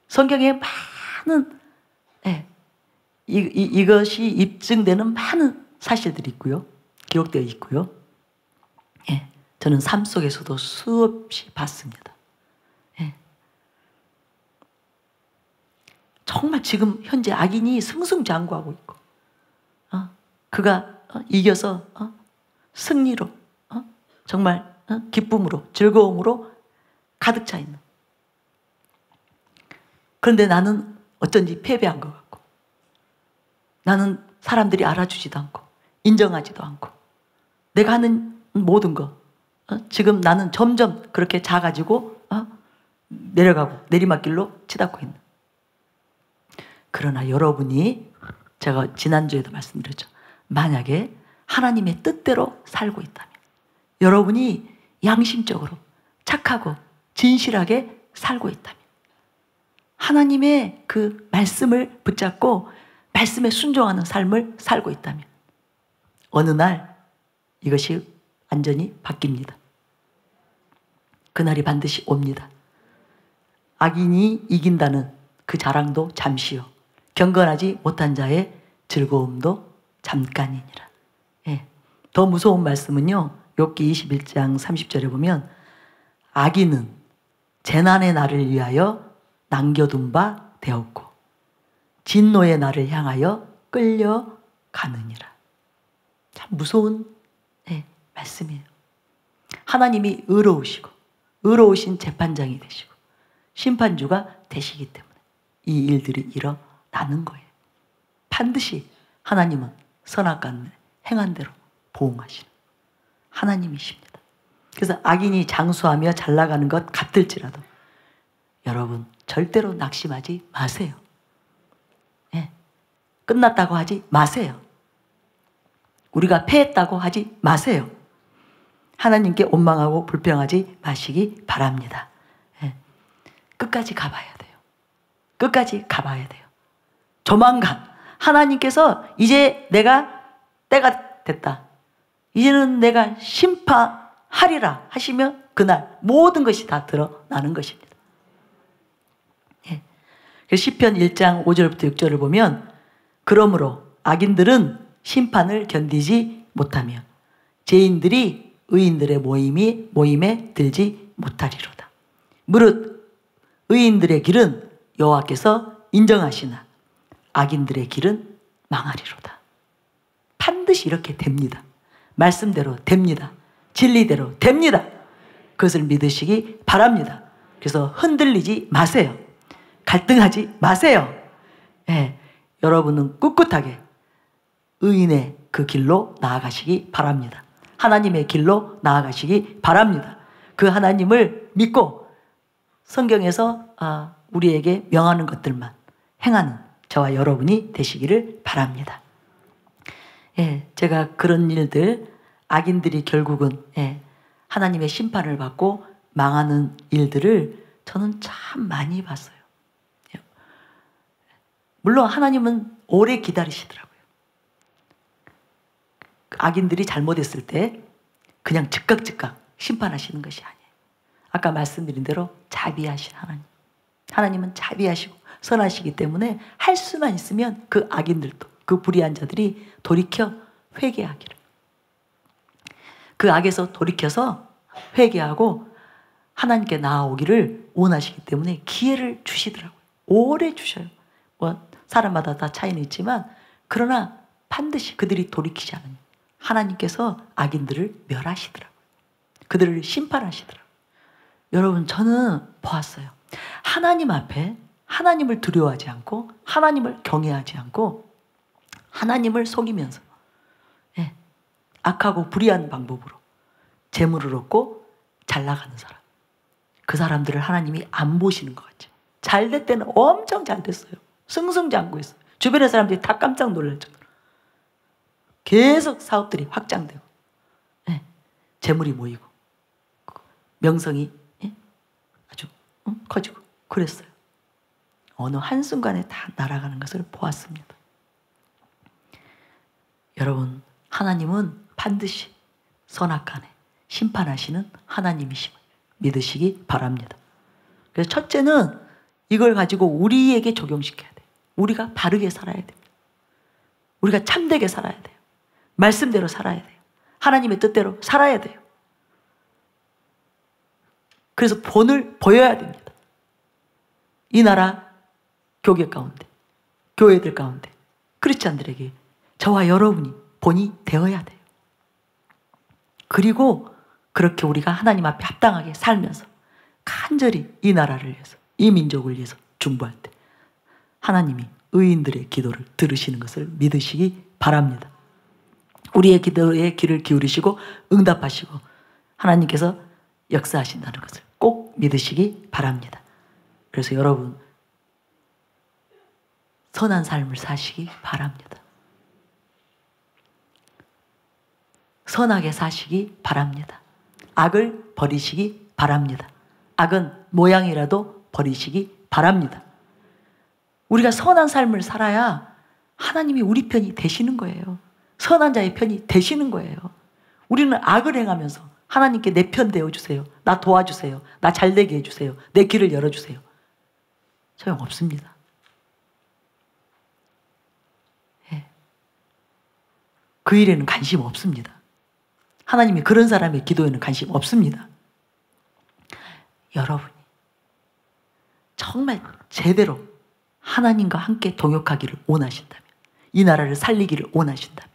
성경에 많은 이것이 입증되는 많은 사실들이 있고요. 기록되어 있고요. 저는 삶 속에서도 수없이 봤습니다. 정말 지금 현재 악인이 승승장구하고 있고 그가 이겨서 승리로 정말 기쁨으로 즐거움으로 가득 차 있는. 그런데 나는 어쩐지 패배한 것 같고 나는 사람들이 알아주지도 않고 인정하지도 않고 내가 하는 모든 거 지금 나는 점점 그렇게 작아지고 내려가고 내리막길로 치닫고 있는. 그러나 여러분이, 제가 지난주에도 말씀드렸죠. 만약에 하나님의 뜻대로 살고 있다면, 여러분이 양심적으로 착하고 진실하게 살고 있다면, 하나님의 그 말씀을 붙잡고 말씀에 순종하는 삶을 살고 있다면 어느 날 이것이 완전히 바뀝니다. 그날이 반드시 옵니다. 악인이 이긴다는 그 자랑도 잠시요, 경건하지 못한 자의 즐거움도 잠깐이니라. 예. 더 무서운 말씀은요, 욥기 21장 30절에 보면 악인은 재난의 날을 위하여 남겨둔 바 되었고 진노의 날을 향하여 끌려가느니라. 참 무서운 말씀이에요. 하나님이 의로우시고 의로우신 재판장이 되시고 심판주가 되시기 때문에 이 일들이 일어나는 거예요. 반드시 하나님은 선악간 행한 대로 보응하시는 하나님이십니다. 그래서 악인이 장수하며 잘 나가는 것 같을지라도 여러분 절대로 낙심하지 마세요. 예. 끝났다고 하지 마세요. 우리가 패했다고 하지 마세요. 하나님께 원망하고 불평하지 마시기 바랍니다. 예. 끝까지 가봐야 돼요. 끝까지 가봐야 돼요. 조만간 하나님께서 이제 내가 때가 됐다, 이제는 내가 심판하리라 하시면 그날 모든 것이 다 드러나는 것입니다. 예. 시편 1장 5절부터 6절을 보면 그러므로 악인들은 심판을 견디지 못하며 죄인들이 의인들의 모임에 들지 못하리로다. 무릇 의인들의 길은 여호와께서 인정하시나 악인들의 길은 망하리로다. 반드시 이렇게 됩니다. 말씀대로 됩니다. 진리대로 됩니다. 그것을 믿으시기 바랍니다. 그래서 흔들리지 마세요. 갈등하지 마세요. 예, 여러분은 꿋꿋하게 의인의 그 길로 나아가시기 바랍니다. 하나님의 길로 나아가시기 바랍니다. 그 하나님을 믿고 성경에서 우리에게 명하는 것들만 행하는 저와 여러분이 되시기를 바랍니다. 예, 제가 그런 일들, 악인들이 결국은 하나님의 심판을 받고 망하는 일들을 저는 참 많이 봤어요. 물론 하나님은 오래 기다리시더라고요. 악인들이 잘못했을 때 그냥 즉각 심판하시는 것이 아니에요. 아까 말씀드린 대로 자비하신 하나님. 하나님은 자비하시고 선하시기 때문에 할 수만 있으면 그 악인들도, 그 불의한 자들이 돌이켜 회개하기를, 그 악에서 돌이켜서 회개하고 하나님께 나아오기를 원하시기 때문에 기회를 주시더라고요. 오래 주셔요. 뭐 사람마다 다 차이는 있지만 그러나 반드시 그들이 돌이키지 않으면 하나님께서 악인들을 멸하시더라고요. 그들을 심판하시더라고요. 여러분, 저는 보았어요. 하나님 앞에 하나님을 두려워하지 않고 하나님을 경외하지 않고 하나님을 속이면서 악하고 불의한 방법으로 재물을 얻고 잘 나가는 사람, 그 사람들을 하나님이 안 보시는 것 같죠. 잘 될 때는 엄청 잘 됐어요. 승승장구했어요. 주변의 사람들이 다 깜짝 놀랄 정도로 계속 사업들이 확장되고 재물이 모이고 명성이 아주 커지고 그랬어요. 어느 한순간에 다 날아가는 것을 보았습니다. 여러분, 하나님은 반드시 선악간에 심판하시는 하나님이심을 믿으시기 바랍니다. 그래서 첫째는 이걸 가지고 우리에게 적용시켜야 돼요. 우리가 바르게 살아야 됩니다. 우리가 참되게 살아야 돼요. 말씀대로 살아야 돼요. 하나님의 뜻대로 살아야 돼요. 그래서 본을 보여야 됩니다. 이 나라 교계 가운데, 교회들 가운데 크리스찬들에게 저와 여러분이 본이 되어야 돼요. 그리고 그렇게 우리가 하나님 앞에 합당하게 살면서 간절히 이 나라를 위해서, 이 민족을 위해서 중보할 때 하나님이 의인들의 기도를 들으시는 것을 믿으시기 바랍니다. 우리의 기도에 귀를 기울이시고 응답하시고 하나님께서 역사하신다는 것을 꼭 믿으시기 바랍니다. 그래서 여러분, 선한 삶을 사시기 바랍니다. 선하게 사시기 바랍니다. 악을 버리시기 바랍니다. 악은 모양이라도 버리시기 바랍니다. 우리가 선한 삶을 살아야 하나님이 우리 편이 되시는 거예요. 선한 자의 편이 되시는 거예요. 우리는 악을 행하면서 하나님께 내 편 되어주세요. 나 도와주세요. 나 잘되게 해주세요. 내 길을 열어주세요. 소용없습니다. 예. 그 일에는 관심 없습니다. 하나님이 그런 사람의 기도에는 관심 없습니다. 여러분이 정말 제대로 하나님과 함께 동역하기를 원하신다면, 이 나라를 살리기를 원하신다면,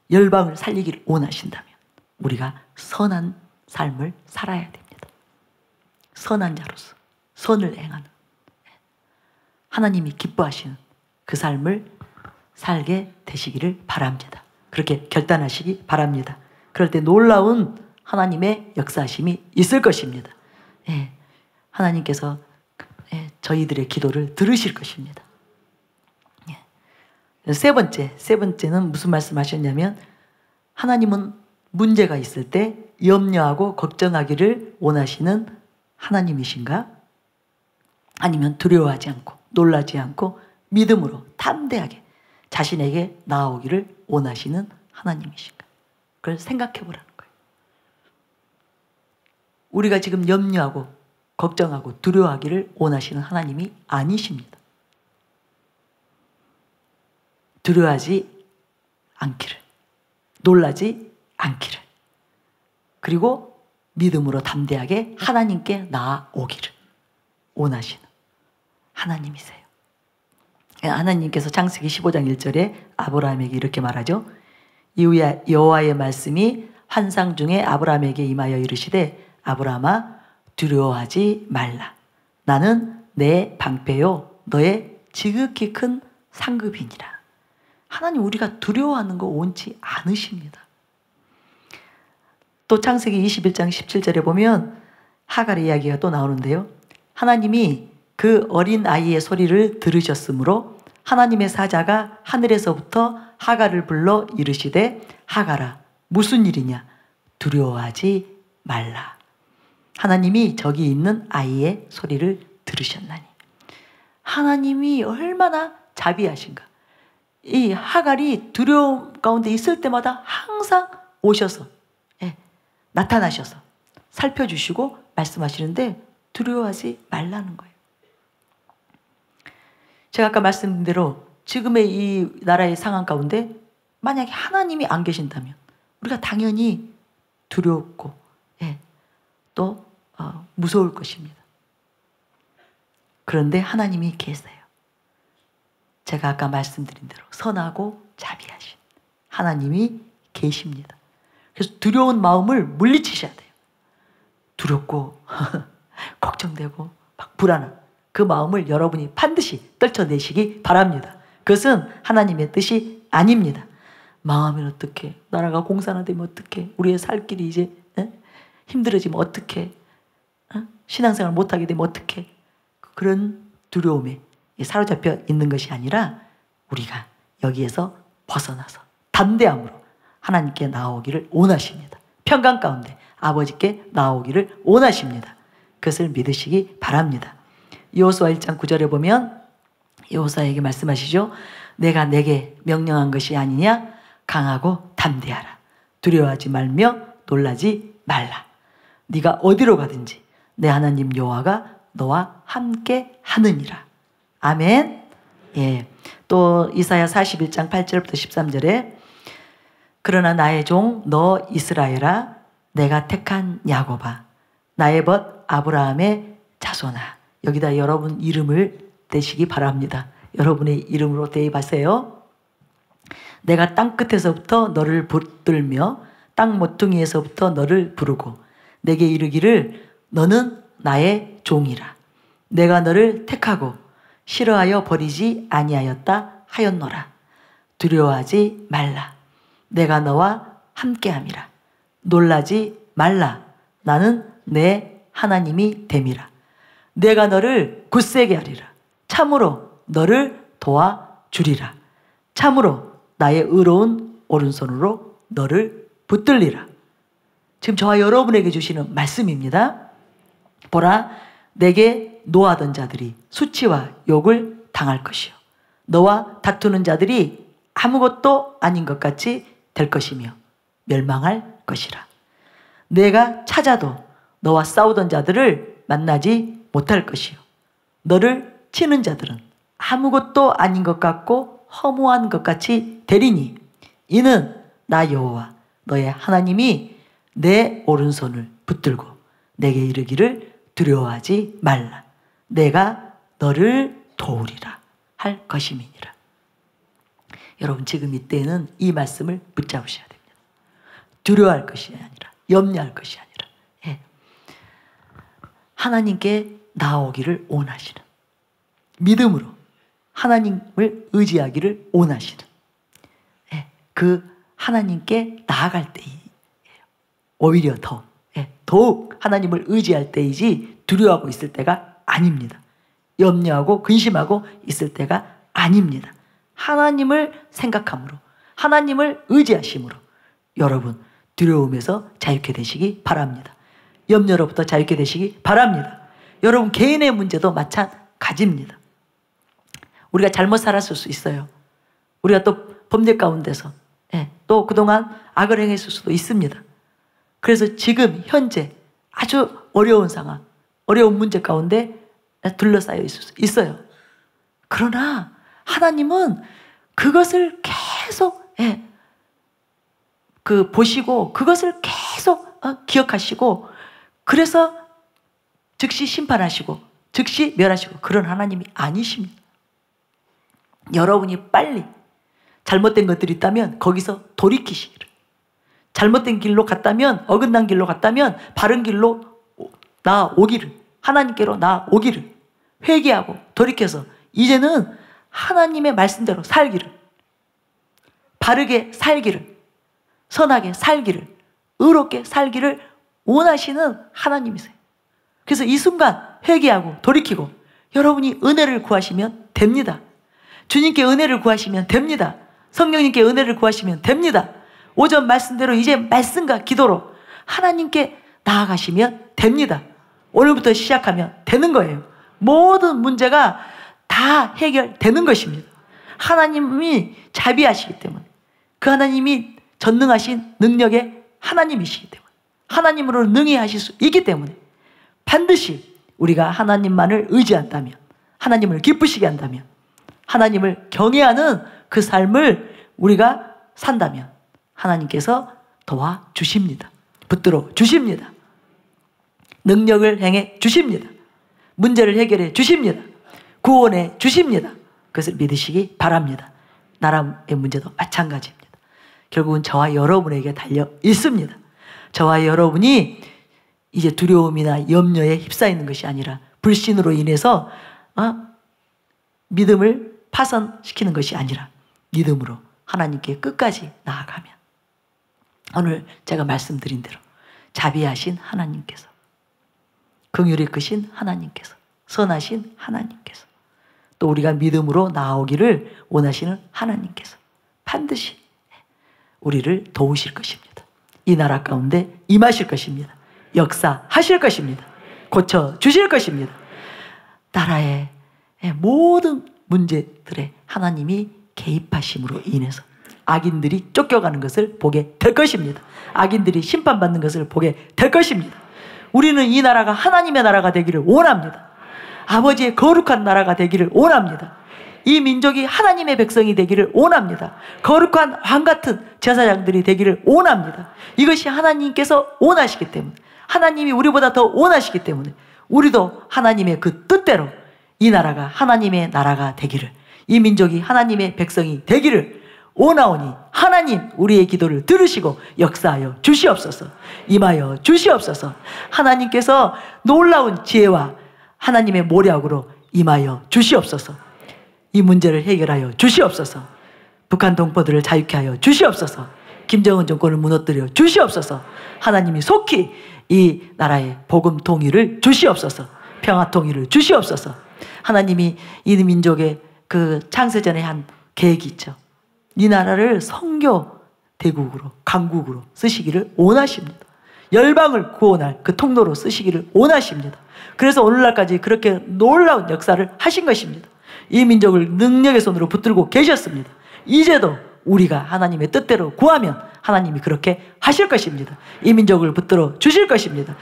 열방을 살리기를 원하신다면 우리가 선한 삶을 살아야 됩니다. 선한 자로서 선을 행하는, 하나님이 기뻐하시는 그 삶을 살게 되시기를 바랍니다. 그렇게 결단하시기 바랍니다. 그럴 때 놀라운 하나님의 역사하심이 있을 것입니다. 예, 하나님께서 저희들의 기도를 들으실 것입니다. 예. 세 번째는 무슨 말씀하셨냐면, 하나님은 문제가 있을 때 염려하고 걱정하기를 원하시는 하나님이신가? 아니면 두려워하지 않고 놀라지 않고 믿음으로 담대하게 자신에게 나아오기를 원하시는 하나님이신가? 그걸 생각해 보라는 거예요. 우리가 지금 염려하고 걱정하고 두려워하기를 원하시는 하나님이 아니십니다. 두려워하지 않기를, 놀라지 않기를, 그리고 믿음으로 담대하게 하나님께 나아오기를 원하시는 하나님이세요. 하나님께서 창세기 15장 1절에 아브라함에게 이렇게 말하죠. 이후에 여호와의 말씀이 환상 중에 아브라함에게 임하여 이르시되, 아브라함아 두려워하지 말라. 나는 내 방패요 너의 지극히 큰 상급이니라. 하나님 우리가 두려워하는 거 원치 않으십니다. 또 창세기 21장 17절에 보면 하갈의 이야기가 또 나오는데요. 하나님이 그 어린 아이의 소리를 들으셨으므로 하나님의 사자가 하늘에서부터 하갈을 불러 이르시되, 하갈아 무슨 일이냐? 두려워하지 말라. 하나님이 저기 있는 아이의 소리를 들으셨나니. 하나님이 얼마나 자비하신가. 이 하갈이 두려움 가운데 있을 때마다 항상 오셔서 나타나셔서 살펴주시고 말씀하시는데 두려워하지 말라는 거예요. 제가 아까 말씀드린 대로 지금의 이 나라의 상황 가운데 만약에 하나님이 안 계신다면 우리가 당연히 두렵고 또 무서울 것입니다. 그런데 하나님이 계세요. 제가 아까 말씀드린 대로 선하고 자비하신 하나님이 계십니다. 그래서 두려운 마음을 물리치셔야 돼요. 두렵고 걱정되고 막 불안한 그 마음을 여러분이 반드시 떨쳐내시기 바랍니다. 그것은 하나님의 뜻이 아닙니다. 망하면 어떡해? 나라가 공산화 되면 어떡해? 우리의 살 길이 이제 힘들어지면 어떡해? 신앙생활 못하게 되면 어떡해? 그런 두려움에 사로잡혀 있는 것이 아니라 우리가 여기에서 벗어나서 담대함으로 하나님께 나아오기를 원하십니다. 평강 가운데 아버지께 나아오기를 원하십니다. 그것을 믿으시기 바랍니다. 여호수아 1장 9절에 보면 여호수아에게 말씀하시죠. 내가 내게 명령한 것이 아니냐? 강하고 담대하라. 두려워하지 말며 놀라지 말라. 네가 어디로 가든지 내 하나님 여호와가 너와 함께 하느니라. 아멘. 예. 또 이사야 41장 8절부터 13절에 그러나 나의 종 너 이스라엘아, 내가 택한 야곱아, 나의 벗 아브라함의 자손아. 여기다 여러분 이름을 대시기 바랍니다. 여러분의 이름으로 대입하세요. 내가 땅 끝에서부터 너를 붙들며 땅 모퉁이에서부터 너를 부르고 내게 이르기를 너는 나의 종이라. 내가 너를 택하고 싫어하여 버리지 아니하였다 하였노라. 두려워하지 말라. 내가 너와 함께함이라. 놀라지 말라. 나는 내 하나님이 됨이라. 내가 너를 굳세게 하리라. 참으로 너를 도와주리라. 참으로 나의 의로운 오른손으로 너를 붙들리라. 지금 저와 여러분에게 주시는 말씀입니다. 보라, 내게 노하던 자들이 수치와 욕을 당할 것이요 너와 다투는 자들이 아무것도 아닌 것 같이 될 것이며 멸망할 것이라. 내가 찾아도 너와 싸우던 자들을 만나지 못할 것이요 너를 치는 자들은 아무것도 아닌 것 같고 허무한 것 같이 되리니 이는 나 여호와 너의 하나님이 내 오른손을 붙들고 내게 이르기를 두려워하지 말라. 내가 너를 도우리라 할 것임이니라. 여러분 지금 이때는 이 말씀을 붙잡으셔야 됩니다. 두려워할 것이 아니라 염려할 것이 아니라 하나님께 나아오기를 원하시는 믿음으로 하나님을 의지하기를 원하시는 그 하나님께 나아갈 때이에요. 오히려 더욱 하나님을 의지할 때이지 두려워하고 있을 때가 아닙니다. 염려하고 근심하고 있을 때가 아닙니다. 하나님을 생각함으로 하나님을 의지하심으로 여러분 두려움에서 자유케 되시기 바랍니다. 염려로부터 자유케 되시기 바랍니다. 여러분 개인의 문제도 마찬가지입니다. 우리가 잘못 살았을 수 있어요. 우리가 또 범죄 가운데서 또 그동안 악을 행했을 수도 있습니다. 그래서 지금 현재 아주 어려운 상황, 어려운 문제 가운데 둘러싸여 있을 수 있어요. 그러나 하나님은 그것을 계속 보시고 그것을 계속 기억하시고 그래서 즉시 심판하시고 즉시 멸하시고 그런 하나님이 아니십니다. 여러분이 빨리 잘못된 것들이 있다면 거기서 돌이키시기를, 잘못된 길로 갔다면, 어긋난 길로 갔다면 바른 길로 나오기를, 하나님께로 나오기를 회개하고 돌이켜서 이제는 하나님의 말씀대로 살기를, 바르게 살기를, 선하게 살기를, 의롭게 살기를 원하시는 하나님이세요. 그래서 이 순간 회개하고 돌이키고 여러분이 은혜를 구하시면 됩니다. 주님께 은혜를 구하시면 됩니다. 성령님께 은혜를 구하시면 됩니다. 오전 말씀대로 이제 말씀과 기도로 하나님께 나아가시면 됩니다. 오늘부터 시작하면 되는 거예요. 모든 문제가 다 해결되는 것입니다. 하나님이 자비하시기 때문에, 그 하나님이 전능하신 능력의 하나님이시기 때문에, 하나님으로 능히 하실 수 있기 때문에 반드시 우리가 하나님만을 의지한다면, 하나님을 기쁘시게 한다면, 하나님을 경외하는 그 삶을 우리가 산다면 하나님께서 도와주십니다. 붙들어 주십니다. 능력을 행해 주십니다. 문제를 해결해 주십니다. 구원해 주십니다. 그것을 믿으시기 바랍니다. 나라의 문제도 마찬가지입니다. 결국은 저와 여러분에게 달려 있습니다. 저와 여러분이 이제 두려움이나 염려에 휩싸이는 것이 아니라 불신으로 인해서 믿음을 파산시키는 것이 아니라 믿음으로 하나님께 끝까지 나아가면 오늘 제가 말씀드린 대로 자비하신 하나님께서, 긍휼이 크신 하나님께서, 선하신 하나님께서, 또 우리가 믿음으로 나아오기를 원하시는 하나님께서 반드시 우리를 도우실 것입니다. 이 나라 가운데 임하실 것입니다. 역사하실 것입니다. 고쳐주실 것입니다. 나라의 모든 문제들에 하나님이 개입하심으로 인해서 악인들이 쫓겨가는 것을 보게 될 것입니다. 악인들이 심판받는 것을 보게 될 것입니다. 우리는 이 나라가 하나님의 나라가 되기를 원합니다. 아버지의 거룩한 나라가 되기를 원합니다. 이 민족이 하나님의 백성이 되기를 원합니다. 거룩한 왕같은 제사장들이 되기를 원합니다. 이것이 하나님께서 원하시기 때문에, 하나님이 우리보다 더 원하시기 때문에 우리도 하나님의 그 뜻대로 이 나라가 하나님의 나라가 되기를, 이 민족이 하나님의 백성이 되기를 원하오니 하나님 우리의 기도를 들으시고 역사하여 주시옵소서. 임하여 주시옵소서. 하나님께서 놀라운 지혜와 하나님의 모략으로 임하여 주시옵소서. 이 문제를 해결하여 주시옵소서. 북한 동포들을 자유케 하여 주시옵소서. 김정은 정권을 무너뜨려 주시옵소서. 하나님이 속히 이 나라의 복음 통일을 주시옵소서. 평화 통일을 주시옵소서. 하나님이 이 민족의 그 창세전에 한 계획이 있죠. 이 나라를 선교 대국으로, 강국으로 쓰시기를 원하십니다. 열방을 구원할 그 통로로 쓰시기를 원하십니다. 그래서 오늘날까지 그렇게 놀라운 역사를 하신 것입니다. 이 민족을 능력의 손으로 붙들고 계셨습니다. 이제도 우리가 하나님의 뜻대로 구하면 하나님이 그렇게 하실 것입니다. 이 민족을 붙들어 주실 것입니다.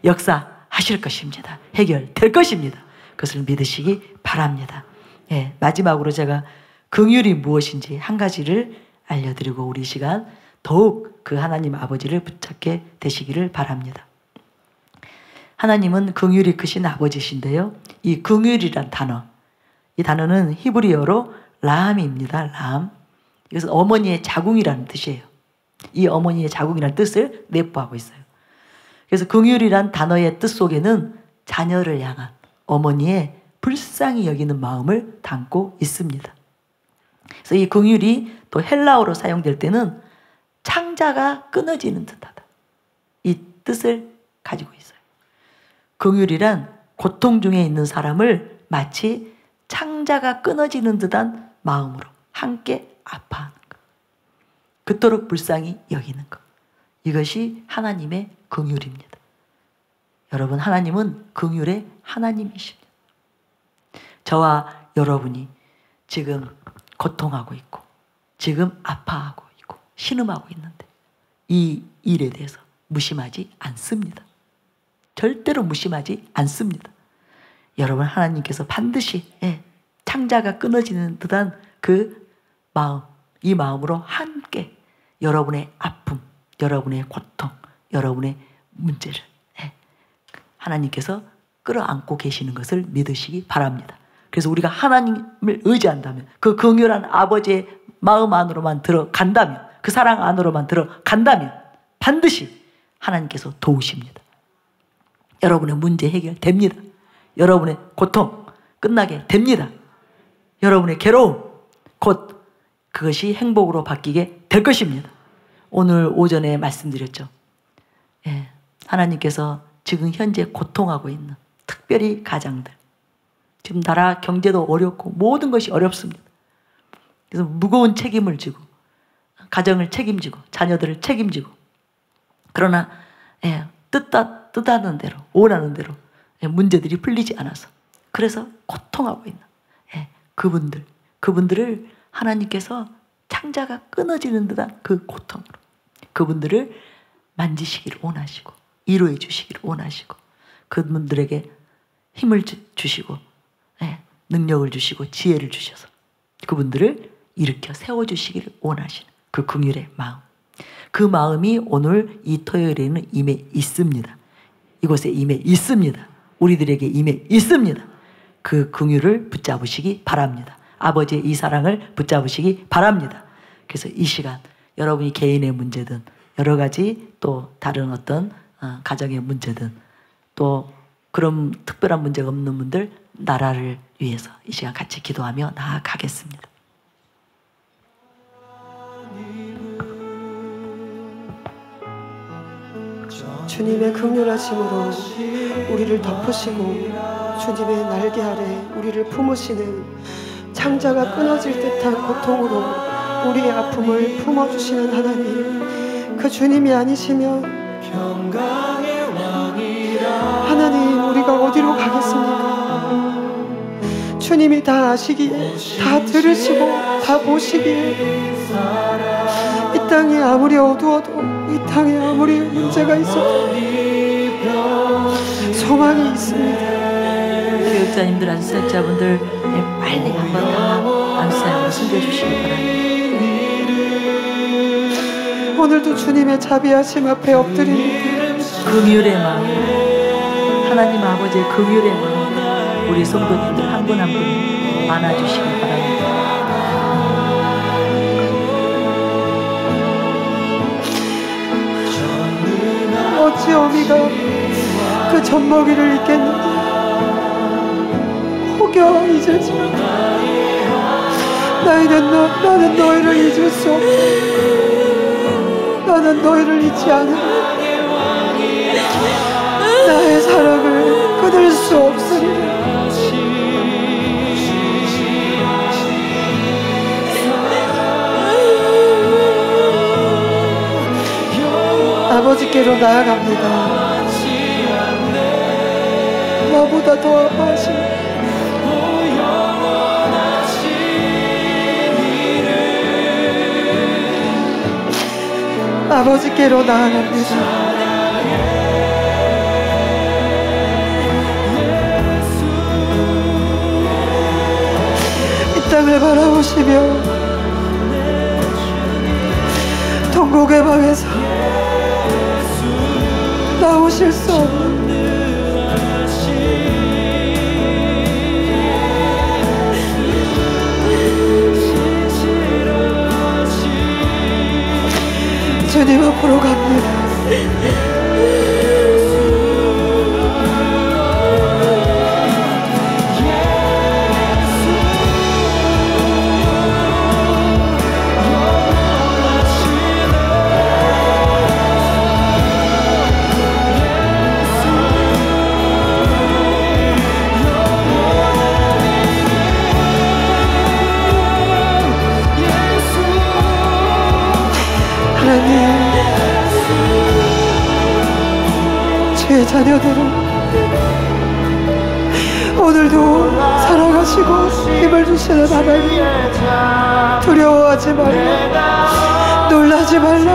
역사하실 것입니다. 해결될 것입니다. 그것을 믿으시기 바랍니다. 예, 마지막으로 제가 긍휼이 무엇인지 한 가지를 알려드리고 우리 시간 더욱 그 하나님 아버지를 붙잡게 되시기를 바랍니다. 하나님은 긍휼이 크신 아버지신데요. 이 긍휼이란 단어, 이 단어는 히브리어로 라함입니다. 라함. 이것은 어머니의 자궁이라는 뜻이에요. 이 어머니의 자궁이라는 뜻을 내포하고 있어요. 그래서 긍휼이란 단어의 뜻 속에는 자녀를 향한 어머니의 불쌍히 여기는 마음을 담고 있습니다. 그래서 이 긍휼이 또 헬라어로 사용될 때는 창자가 끊어지는 듯하다. 이 뜻을 가지고 있어요. 긍휼이란 고통 중에 있는 사람을 마치 창자가 끊어지는 듯한 마음으로 함께 아파하는 것. 그토록 불쌍히 여기는 것. 이것이 하나님의 긍휼입니다. 여러분, 하나님은 긍휼의 하나님이십니다. 저와 여러분이 지금 고통하고 있고 지금 아파하고 있고 신음하고 있는데 이 일에 대해서 무심하지 않습니다. 절대로 무심하지 않습니다. 여러분, 하나님께서 반드시 창자가 끊어지는 듯한 그 마음, 이 마음으로 함께 여러분의 아픔, 여러분의 고통, 여러분의 문제를 하나님께서 끌어안고 계시는 것을 믿으시기 바랍니다. 그래서 우리가 하나님을 의지한다면, 그 긍휼한 아버지의 마음 안으로만 들어간다면, 그 사랑 안으로만 들어간다면 반드시 하나님께서 도우십니다. 여러분의 문제 해결됩니다. 여러분의 고통 끝나게 됩니다. 여러분의 괴로움 곧 그것이 행복으로 바뀌게 될 것입니다. 오늘 오전에 말씀드렸죠. 하나님께서 지금 현재 고통하고 있는 특별히 가장들, 지금 나라 경제도 어렵고 모든 것이 어렵습니다. 그래서 무거운 책임을 지고 가정을 책임지고 자녀들을 책임지고, 그러나 뜻하는 대로 원하는 대로 문제들이 풀리지 않아서 그래서 고통하고 있는 그분들을 하나님께서 창자가 끊어지는 듯한 그 고통으로 그분들을 만지시기를 원하시고 위로해 주시기를 원하시고, 그분들에게 힘을 주시고 능력을 주시고 지혜를 주셔서 그분들을 일으켜 세워주시기를 원하시는 그 긍휼의 마음, 그 마음이 오늘 이 토요일에는 임해 있습니다. 이곳에 임해 있습니다. 우리들에게 임해 있습니다. 그 긍휼을 붙잡으시기 바랍니다. 아버지의 이 사랑을 붙잡으시기 바랍니다. 그래서 이 시간 여러분이 개인의 문제든 여러 가지 또 다른 어떤 가정의 문제든 또 그런 특별한 문제가 없는 분들 나라를 위해서 이 시간 같이 기도하며 나아가겠습니다. 주님의 긍휼하심으로 우리를 덮으시고 주님의 날개 아래 우리를 품으시는 창자가 끊어질 듯한 고통으로 우리의 아픔을 품어주시는 하나님, 그 주님이 아니시면 하나님 우리가 어디로 가겠습니까? 주님이 다 아시기에, 다 들으시고 다 보시기에 이 땅이 아무리 어두워도, 이 땅에 아무리 문제가 있어도 소망이 있습니다. 교육자님들, 안수사자분들 빨리 한번 안수사님을 숨겨주시기 바랍니다. 오늘도 주님의 자비하심 앞에 엎드립니다. 긍휼의 마음, 하나님 아버지의 긍휼의 마음, 우리 성도님들 한 분 한 분 안아주시기 바랍니다. 어찌 어미가 그 젖먹이를 잊겠는지, 혹여 잊을지 나는 너희를 잊을 수 없고 나는 너희를 잊지 않으리. 나의 사랑을 끊을 수 없으리라. 아버지께로 나아갑니다. 나보다 더 아파하신 아버지께로 나아갑니다. 이 땅을 바라보시며 통곡의 방에서 나오실 수 없는 주님 앞으로 갑니다. 하나님, 주의 자녀들은 오늘도 살아가시고 힘을 주시는 하나님, 두려워하지 말라, 놀라지 말라.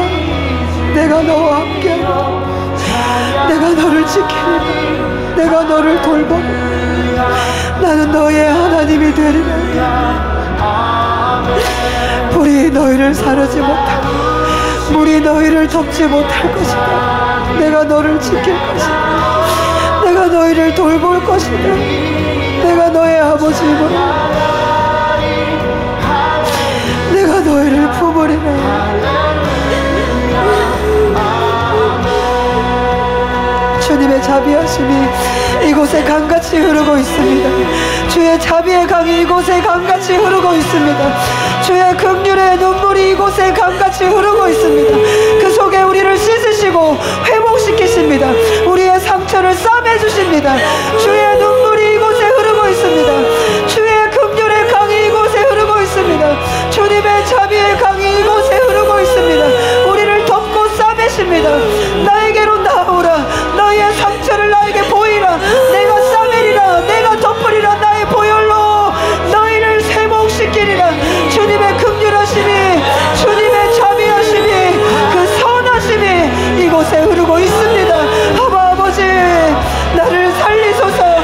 내가 너와 함께하라. 내가 너를 지키리라. 내가 너를 돌보라. 나는 너의 하나님이 되리라. 불이 너희를 사르지 못하고 물이 너희를 덮지 못할 것이다. 내가 너를 지킬 것이다. 내가 너희를 돌볼 것이다. 내가 너의 아버지이므로 내가 너희를 품으리라. 주님의 자비하심이 이곳에 강같이 흐르고 있습니다. 주의 자비의 강이 이곳에 강같이 흐르고 있습니다. 주의 긍휼의 눈물이 이곳에 강같이 흐르고 있습니다. 그 속에 우리를 씻으시고 회복시키십니다. 우리의 상처를 싸매주십니다. 주의 눈물이 이곳에 흐르고 있습니다. 주의 긍휼의 강이 이곳에 흐르고 있습니다. 주님의 자비의 강이 이곳에 흐르고 있습니다. 우리를 덮고 싸매십니다. 나에게로 나오라. 너희의 상처를 나에게 보이라. 내가 싸매리라. 내가 덮으리라. 나의 보혈로 너희를 회복시키리라. 주님의 긍휼하심이, 주님의 자비하심이, 그 선하심이 이곳에 흐르고 있습니다. 아버지, 나를 살리소서.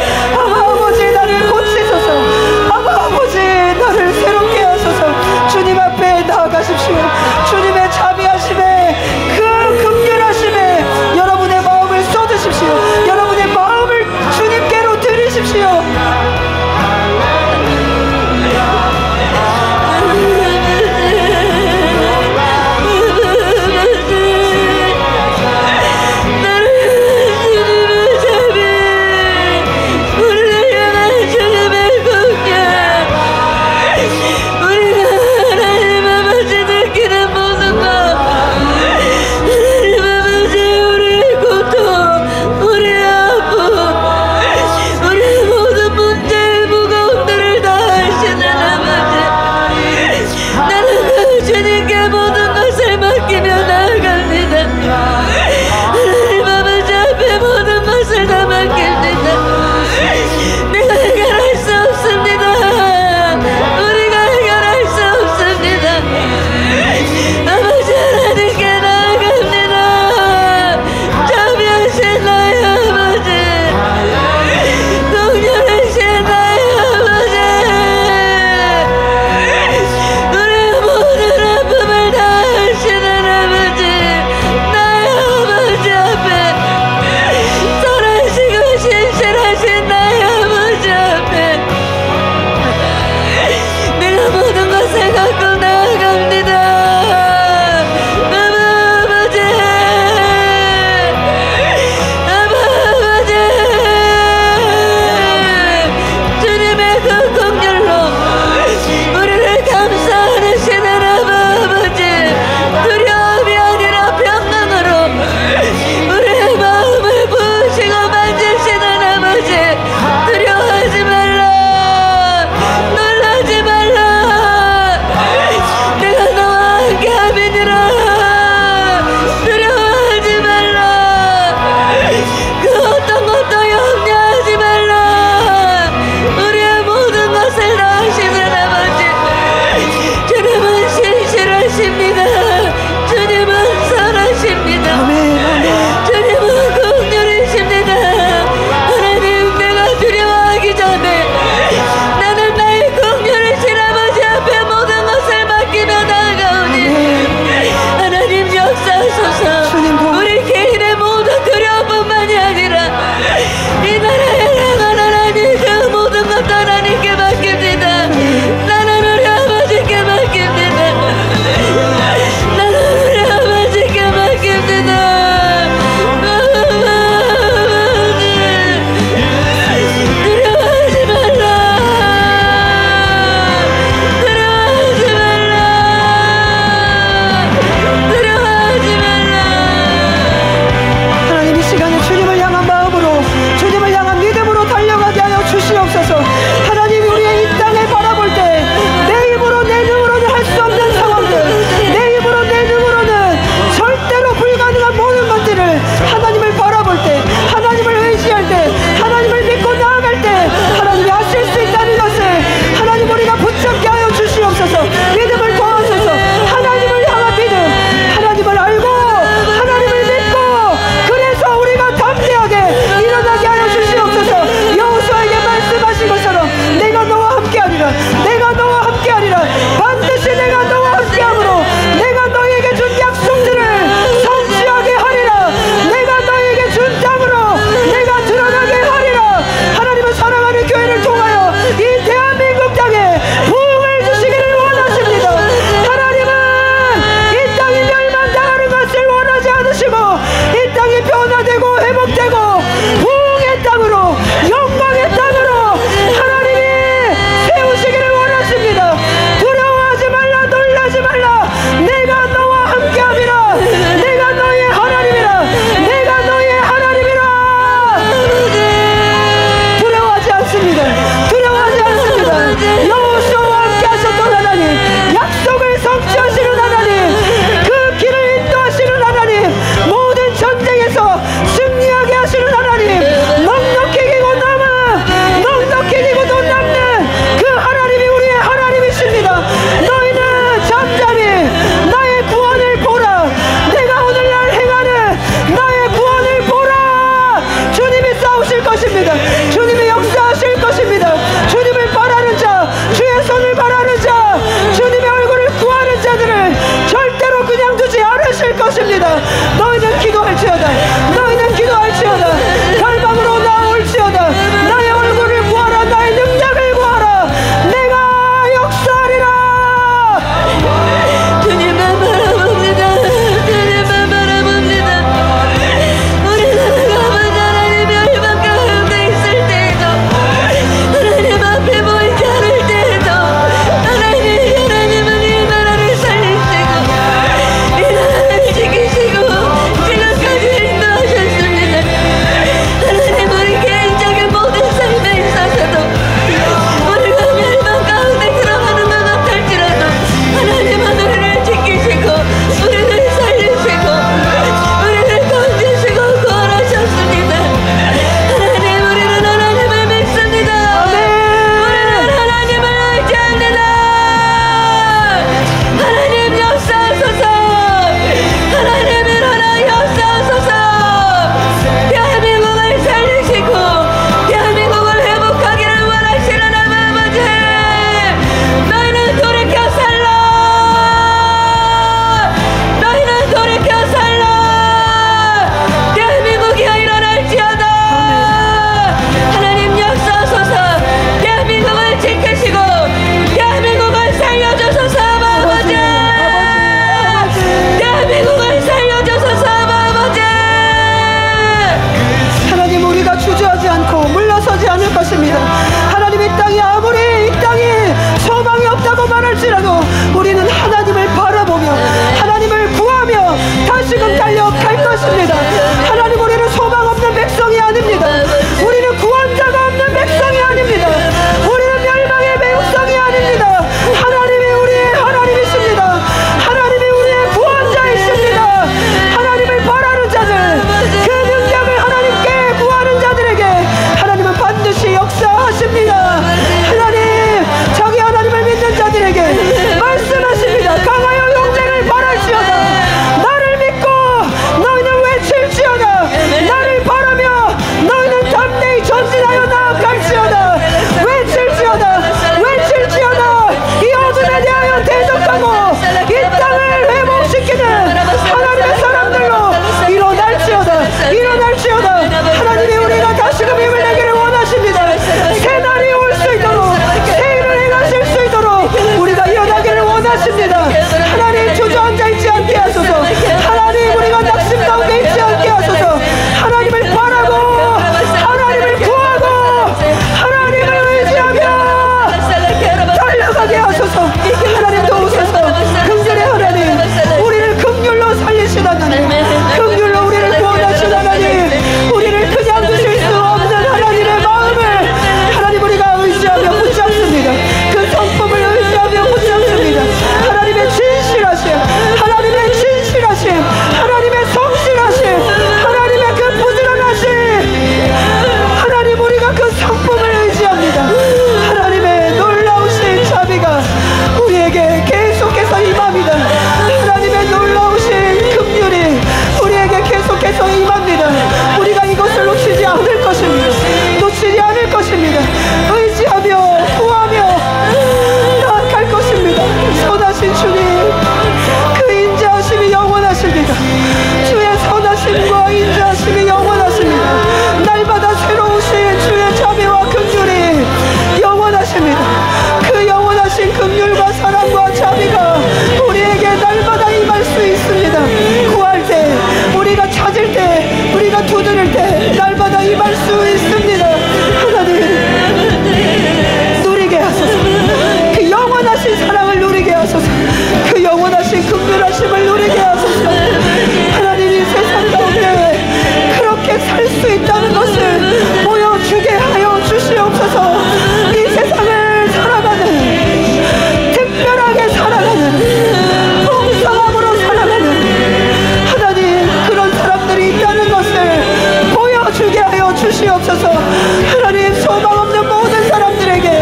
주시옵소서. 하나님, 소망 없는 모든 사람들에게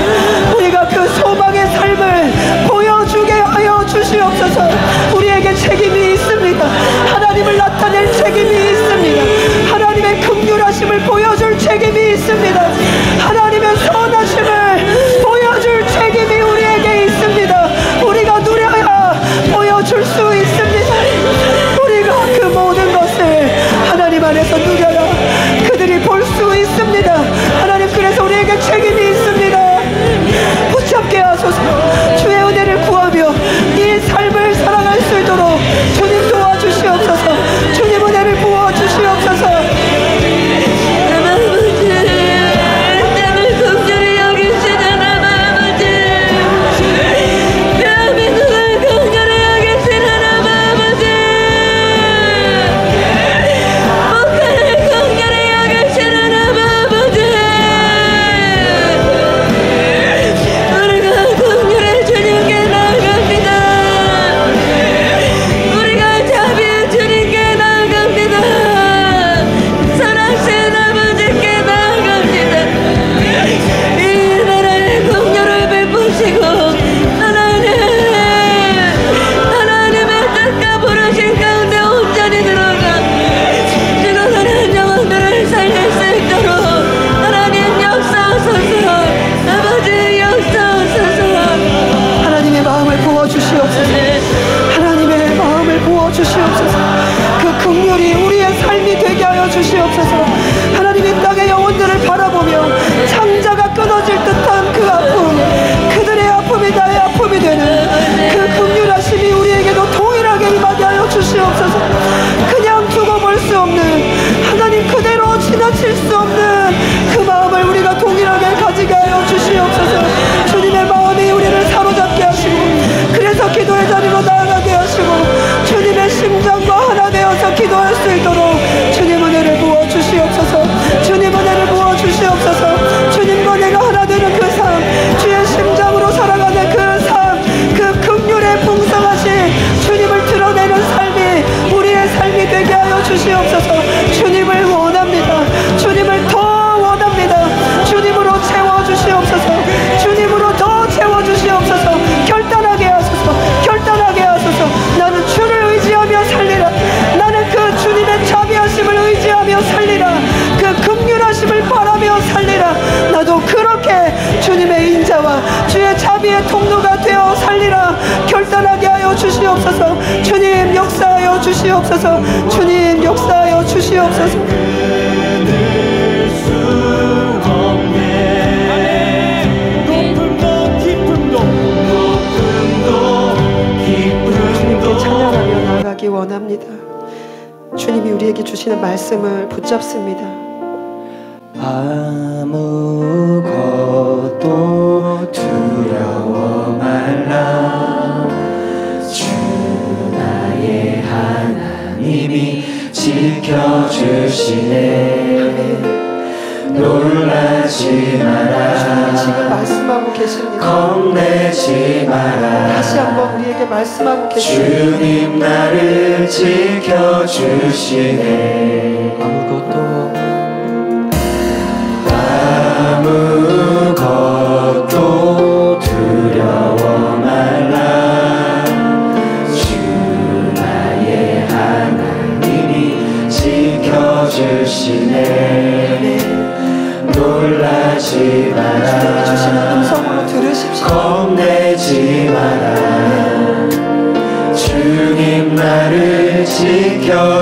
우리가 그 소망의 삶을 보여주게 하여 주시옵소서. 우리에게 책임이 있습니다. 하나님을 나타낼 책임이 있습니다. 하나님의 긍휼하심을 보여줄 책임이 있습니다. 하나님의 선하심을 보여줄 책임이 우리에게 있습니다. 우리가 누려야 보여줄 수 있습니다. 우리가 그 모든 것을 하나님 안에서 누려야 그들이 볼 수 있습니다. 하나님, 그래서 우리에게 책임이 있습니다. 붙잡게 하소서. 주의 은혜를 구하며 이 삶을 살아갈 수 있도록 주님 도와주시옵소서. 주님 은혜를 부어주시옵소서. 주시옵소서. 하나님, 이 땅의 영혼들을 바라보며 창자가 끊어질 듯한 그 아픔, 그들의 아픔이 나의 아픔이 되는 그 긍휼하심이 우리에게도 동일하게 임하게 하여 주시옵소서. 그냥 두고 볼 수 없는, 하나님 그대로 지나칠 수 없는 그 마음을 우리가 동일하게 가지게 하여 주시옵소서. 주님의 마음이 우리를 사로잡게 하시고, 그래서 기도의 자리로 나아가게 하시고, 주님의 심장과 하나 되어서 기도할 수 있도록 주님 은혜를 부어주시옵소서. 주님 은혜를 부어주시옵소서. 주님과 내가 하나 되는 그 삶, 주의 심장으로 살아가는 그 삶, 그 긍휼의 풍성하신 주님을 드러내는 삶이 우리의 삶이 되게 하여 주시옵소서. 주님을 원합니다. 주님을 더 원합니다. 주님으로 채워주시옵소서. 주님으로 더 채워주시옵소서. 결단하게 하소서. 결단하게 하소서. 나는 주를 의지하며 살리라. 나는 그 주님의 자비하심을 의지하며 살리라. 그 긍휼하심을 바라며 살리라. 나도 그렇게 주님의 인자와 주의 자비의 통로가 되어 살리라. 결단하게 하여 주시옵소서. 주님 역사하여 주시옵소서. 주님 역사하여 주시옵소서. 주님께 찬양하며 나아가기 원합니다. 주님이 우리에게 주시는 말씀을 붙잡습니다. 아무것도 두려워 말라. 주 나의 하나님이 지켜주시네. 놀라지 마라. 주님이 지금 말씀하고 계십니다. 겁내지 마라. 다시 한번 우리에게 말씀하고 계십니다. 주님 나를 지켜주시네. 아무것도 두려워 말라. 주 나의 하나님이 지켜주시네. 놀라지 마라. 주님이 주시는 음성으로 들으십시오. 겁내지 마라. 주님 나를 지켜주시네.